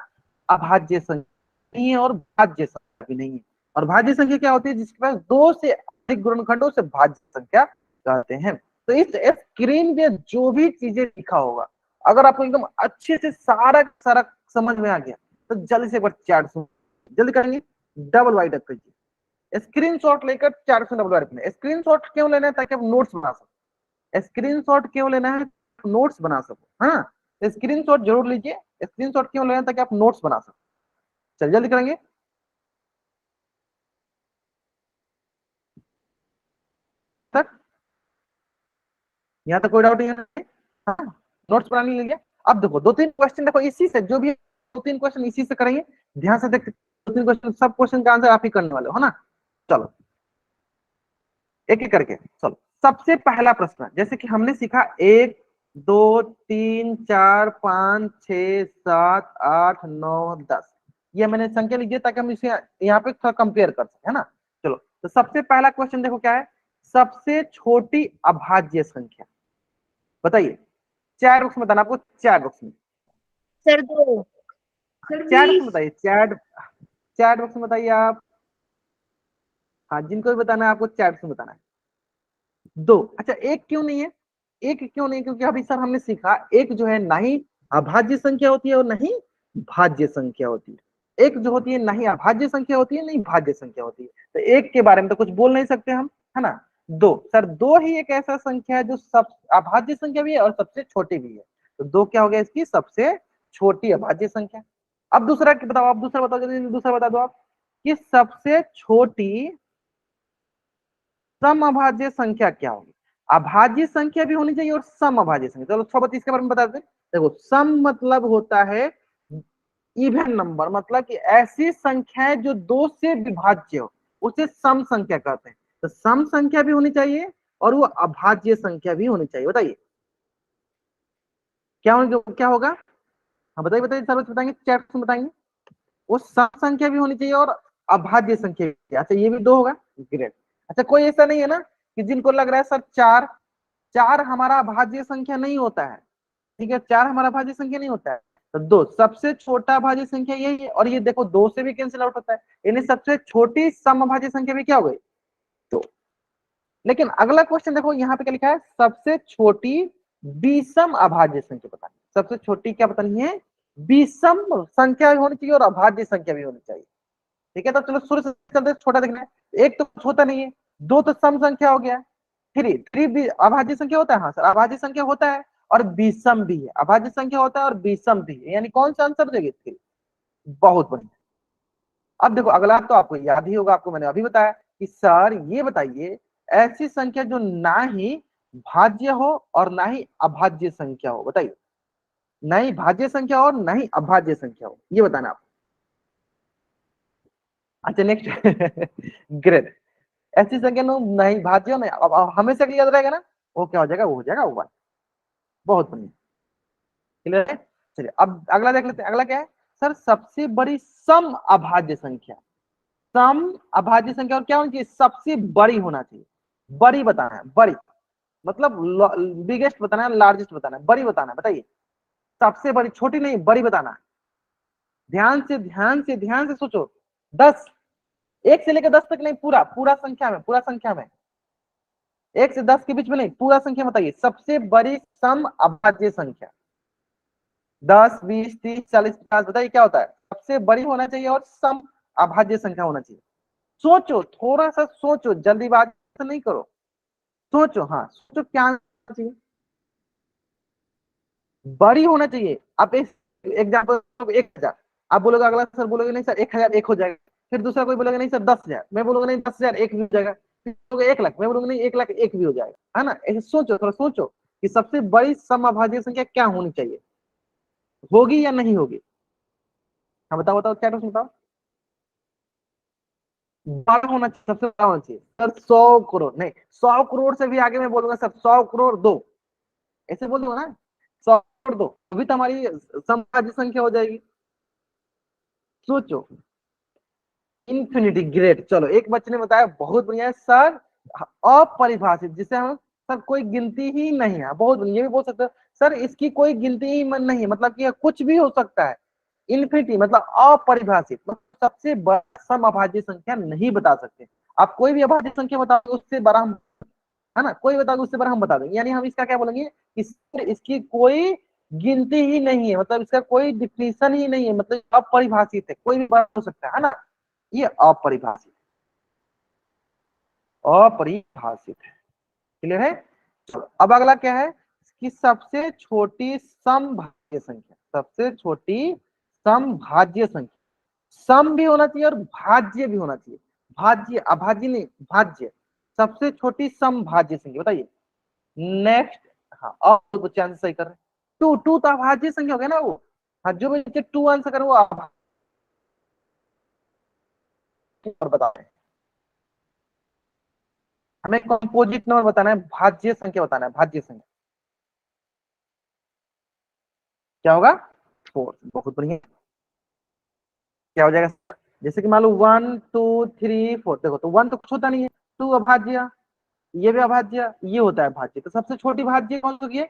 अभाज्य संख्या नहीं है और भाज्य संख्या भी नहीं है। और भाज्य संख्या क्या होती है? जिसके पास 2 से अधिक गुणनखंडों से भाज्य संख्या कहते हैं। तो इस स्क्रीन पे जो भी चीजें लिखा होगा, अगर आपको एकदम अच्छे से सारा सारा समझ में आ गया तो जल्दी से एक बार चैट सुन, जल्दी करेंगे, डबल वाइड अप कीजिए, स्क्रीनशॉट लेकर चैट से डबल वाइड करना। स्क्रीनशॉट क्यों लेना है? ताकि आप नोट्स बना सको। स्क्रीनशॉट क्यों लेना है? नोट्स बना सको। हाँ, स्क्रीनशॉट जरूर लीजिए। स्क्रीनशॉट क्यों लेना है? ताकि आप नोट्स बना सको। चल जल्दी करेंगे। तक यहाँ तक कोई डाउट नहीं है? हाँ, नोट्स बनाने लीजिए। अब देखो 2-3 क्वेश्चन, देखो इसी से जो भी 2-3 क्वेश्चन इसी से करेंगे। ध्यान से देखते, 2-3 क्वेश्चन, सब क्वेश्चन का आंसर आप ही करने वाले हो ना। चलो एक एक करके चलो। सबसे पहला प्रश्न, जैसे कि हमने सीखा 1 2 3 4 5 6 7 8 9 10, ये मैंने संख्या लीजिए ताकि हम इसे यहाँ पे थोड़ा कंपेयर कर सके, है ना। चलो, तो सबसे पहला क्वेश्चन देखो क्या है, सबसे छोटी अभाज्य संख्या बताइए। 4 बॉक्स में बताना आपको, 4 बॉक्स में, सर 2। 4 बॉक्स में बताइए, 4 बॉक्स में बताइए आप। हाँ, जिनको भी बताना है आपको 4 बॉक्स में बताना है। 2, अच्छा एक क्यों नहीं है? एक क्यों नहीं? क्योंकि अभी सर हमने सीखा एक जो है ना ही अभाज्य संख्या होती है और ना ही भाज्य संख्या होती है। एक जो होती है ना ही अभाज्य संख्या होती है, नहीं भाज्य संख्या होती है। तो एक के बारे में तो कुछ बोल नहीं सकते हम, है ना। 2, सर 2 ही एक ऐसा संख्या है जो सब अभाज्य संख्या भी है और सबसे छोटी भी है। तो 2 क्या हो गया इसकी? सबसे छोटी अभाज्य संख्या। अब दूसरा बताओ, आप दूसरा बताओ जल्दी, दूसरा बता दो आप कि सबसे छोटी सम अभाज्य संख्या क्या होगी? अभाज्य संख्या भी होनी चाहिए और सम अभाज्य संख्या। चलो थोड़ा इसके बारे में बता दें। देखो, सम मतलब होता है इवन नंबर, मतलब कि ऐसी संख्याएं जो 2 से विभाज्य हो, उसे सम संख्या कहते हैं। तो सम संख्या भी होनी चाहिए और वो अभाज्य संख्या भी होनी चाहिए। बताइए क्या होगा, क्या होगा? हाँ बताइए बताइए, सर बताएंगे, चैट में बताएंगे। वो सम संख्या भी होनी चाहिए और अभाज्य संख्या भी। अच्छा ये भी 2 होगा, ग्रेट। अच्छा कोई ऐसा नहीं है ना कि जिनको लग रहा है सर 4 हमारा अभाज्य संख्या नहीं होता है? ठीक है, 4 हमारा भाज्य संख्या नहीं होता है। तो 2 सबसे छोटा भाज्य संख्या यही है, और ये देखो 2 से भी कैंसिल आउट होता है, यानी सबसे छोटी समभाज्य संख्या भी क्या हो गई? 2। लेकिन अगला क्वेश्चन देखो, यहाँ पे क्या लिखा है, सबसे छोटी विषम अभाज्य संख्या बतानी। सबसे छोटी क्या बतानी है? विषम संख्या भी होनी चाहिए और अभाज्य संख्या भी होनी चाहिए। ठीक है, तो चलो शुरू से चलते, छोटा देखना है। एक तो कुछ होता नहीं है, 2 तो सम संख्या हो गया, 3 भी अभाज्य संख्या होता है। हाँ सर अभाज्य संख्या होता है और विषम भी है, अभाज्य संख्या होता है और विषम भी है, यानी कौन सा आंसर देगी? 3। बहुत बढ़िया। अब देखो अगला तो आपको याद ही होगा, आपको मैंने अभी बताया कि सर ये बताइए ऐसी संख्या जो ना ही भाज्य हो और ना ही अभाज्य संख्या हो। बताइए, ना ही भाज्य संख्या हो और ना ही अभाज्य संख्या हो, ये बताना आप। अच्छा नेक्स्ट ग्रेट। ऐसी संख्या नो नहीं भाज्य नहीं, अब हमेशा के लिए याद रहेगा ना, वो क्या हो जाएगा, वो हो जाएगा वन। बहुत बढ़िया, क्लियर है। चलिए अब अगला देख लेते हैं। अगला क्या है सर, सबसे बड़ी सम अभाज्य संख्या। सम अभाज्य संख्या और क्या होनी चाहिए, सबसे बड़ी होना चाहिए। बड़ी बताना है, बड़ी मतलब बिगेस्ट बताना है, लार्जेस्ट बताना है, बड़ी बताना है। बताइए सबसे बड़ी, छोटी नहीं बड़ी बताना है। ध्यान से ध्यान से ध्यान से सोचो। 10, 1 से लेकर 10 तक नहीं, पूरा पूरा संख्या में, पूरा संख्या में, 1 से 10 के बीच में नहीं, पूरा संख्या बताइए सबसे बड़ी सम अभाज्य संख्या। 10, 20, 30, 40, 50 बताइए क्या होता है, सबसे बड़ी होना चाहिए और सम अभाज्य संख्या होना चाहिए। सोचो, थोड़ा सा सोचो, जल्दीबाजी नहीं करो, सोचो। हाँ सोचो क्या होना चाहिए, बड़ी होना चाहिए। आप एग्जाम्पल 1000, आप बोलोगे, अगला सर बोलोगे नहीं सर 1000 एक हो जाएगा, फिर दूसरा कोई बोलेगा नहीं सर 10,000, मैं बोलूंगा नहीं 10,000 एक भी हो जाएगा, फिर बोलोगे 1 लाख, मैं बोलूंगा नहीं 1 लाख एक भी हो जाएगा, है ना। ऐसे सोचो, थोड़ा सोचो कि सबसे बड़ी समअभाज्य संख्या क्या होनी चाहिए, होगी या नहीं होगी। हाँ बताओ बताओ, क्या बताओ। बड़ा होना चाहिए, सबसे बड़ा होना चाहिए सर। 100 करोड़ नहीं, 100 करोड़ से भी आगे मैं बोलूंगा सर 100 करोड़ दो, ऐसे बोल दूंगा ना, 100 करोड़ दो, अभी तो हमारी समअभाज्य संख्या हो जाएगी। सोचो, इन्फिनिटी, ग्रेट। चलो एक बच्चे ने बताया बहुत बढ़िया है सर, अपरिभाषित, जिसे हम सर कोई गिनती ही नहीं है। बहुत बढ़िया, ये भी बोल सकते हो सर इसकी कोई गिनती ही मन नहीं है, मतलब कि कुछ भी हो सकता है। इन्फिनिटी मतलब अपरिभाषित, मतलब सबसे बड़ा समअभाज्य संख्या नहीं बता सकते। आप कोई भी अभाज्य संख्या बताओगे उससे बड़ा हम, है ना, कोई बताओगे उससे बड़ा हम बता देंगे, यानी हम इसका क्या बोलेंगे, इसकी कोई गिनती ही नहीं है, मतलब इसका कोई डिफिनेशन ही नहीं है, मतलब अपरिभाषित है, कोई भी बड़ा हो सकता है ना, ये अपरिभाषित, अपरिभाषित है। क्लियर है। चलो अब अगला क्या है कि सबसे छोटी समभाज्य संख्या, सबसे छोटी समभाज्य संख्या। सम भी होना चाहिए और भाज्य भी होना चाहिए, भाज्य अभाज्य नहीं, भाज्य। सबसे छोटी समभाज्य संख्या बताइए। नेक्स्ट, हाँ और कुछ आंसर सही कर रहे हैं। टू, टू तो अभाज्य संख्या हो गया ना वो। हाँ जो बच्चे 2 आंसर करें वो अभाज्य, और बताओ हमें कंपोजिट नंबर बताना है, भाज्य संख्या बताना है, भाज्य संख्या क्या होगा, 4। बहुत बढ़िया, क्या हो जाएगा, जैसे कि मान लो 1 2 3 4, देखो तो 1 तो कुछ होता नहीं है, 2 अभाज्य, ये भी अभाज्य, ये होता है भाज्य, तो सबसे छोटी भाज्य कौन सी होगी,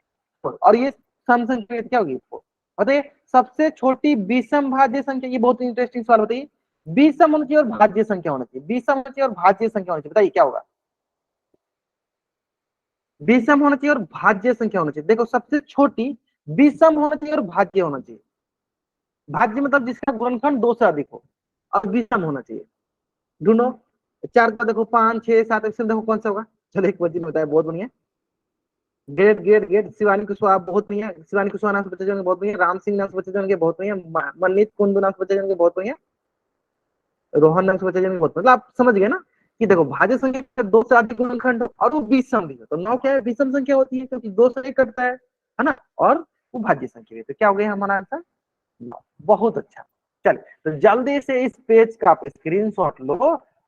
4, और ये सम संख्या क्या होगी 4। बताइए सबसे छोटी विषम भाज्य संख्या, ये बहुत इंटरेस्टिंग सवाल, बताइए विषम होना चाहिए और भाज्य संख्या होना चाहिए, विषम होना चाहिए और भाज्य संख्या होनी चाहिए, बताइए क्या होगा, विषम होना चाहिए और भाज्य संख्या होना चाहिए। देखो सबसे छोटी विषम होना चाहिए और भाज्य होना चाहिए, भाज्य मतलब जिसका गुणनखंड 2 से अधिक हो, और विषम होना चाहिए। ढूंढो, 4 का देखो, 5 6 7, इसमें देखो कौन सा होगा। चलो एक बच्चे ने बताया, बहुत बढ़िया, great great great. Shivani Kushwaha बहुत बढ़िया, शिवानी कुशवाहा नाम से बच्चे जाएंगे बहुत बढ़िया, राम सिंह नाम से बच्चे जाएंगे बहुत बढ़िया, मननीत कुंदू नाम से बच्चे जाएंगे बहुत बढ़िया, रोहन नाम से बच्चे जाएंगे बहुत, मतलब आप समझ गए ना कि देखो भाज्य संख्या 2 से अधिक गुणनखंड हो और वो विषम भी हो, तो 9 क्या है, विषम संख्या होती है क्योंकि 2 से 1 कटता है ना, और वो भाज्य संख्या है, तो क्या हो गया हमारा आंसर, 9। बहुत अच्छा। चलिए तो जल्दी से इस पेज का आप स्क्रीनशॉट लो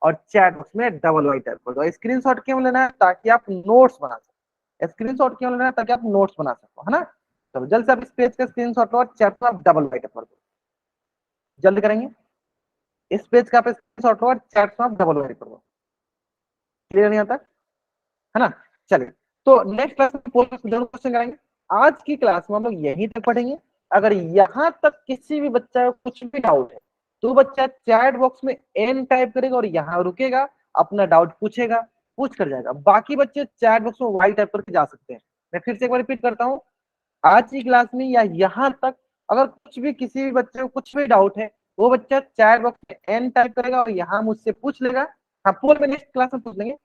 और चैट बॉक्स में डबल वाई टाइप कर दो। स्क्रीनशॉट क्यों लेना है, ताकि आप नोट्स बना सको, स्क्रीनशॉट क्यों लेना है, ताकि आप नोट्स बना सको, है ना। तो जल्द से आप इस पेज का स्क्रीनशॉट लो और चैट में आप डबल वाई टाइप कर दो, जल्दी करेंगे। इस पेज का आप स्क्रीनशॉट लो और चैट में आप डबल वाई कर दो, क्लियर नहीं आता, है ना। चलिए तो नेक्स्ट क्लास में दोनों क्वेश्चन करेंगे। आज की क्लास में हम लोग यहीं तक पढ़ेंगे। अगर यहाँ तक किसी भी बच्चा को कुछ भी डाउट है तो बच्चा चैट बॉक्स में एन टाइप करेगा और यहाँ रुकेगा, अपना डाउट पूछेगा, पूछ कर जाएगा। बाकी बच्चे चैट बॉक्स में वाई टाइप करके जा सकते हैं। मैं फिर से एक बार रिपीट करता हूँ, आज की क्लास में या यहाँ तक अगर कुछ भी किसी भी बच्चे को कुछ भी डाउट है, वो बच्चा चैट बॉक्स में एन टाइप करेगा और यहाँ मुझसे पूछ लेगा। हाँ पोल में नेक्स्ट क्लास में पूछ लेंगे,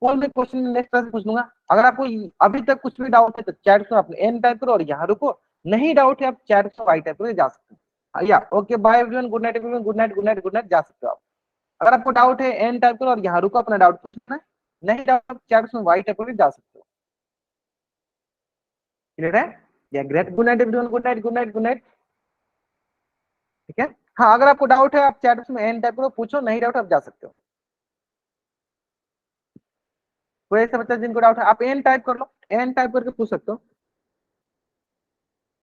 कौन में क्वेश्चन नेक्स्ट क्लास में पूछ लूंगा। अगर आपको अभी तक कुछ भी डाउट है तो चैट को आप एन टाइप करो और यहाँ रुको, नहीं डाउट है आप चैट को आई टाइप करके जा सकते हैं। या okay bye everyone, good night everyone, good night good night good night, जा सकते हो आप। अगर आपको डाउट है एन टाइप करो और यहाँ रुको, अपना डाउट पूछना है, नहीं डाउट आप चैट में वाई टाइप करके जा सकते हो, क्लियर है। या great, good night everyone, good night good night good night, ठीक है। हाँ, अगर आपको डाउट है आप चैट बॉक्स में एन टाइप करो, पूछो, नहीं डाउट आप जा सकते हो। कोई ऐसे बच्चा जिनको डाउट है आप एन टाइप कर लो, एन टाइप करके पूछ सकते हो।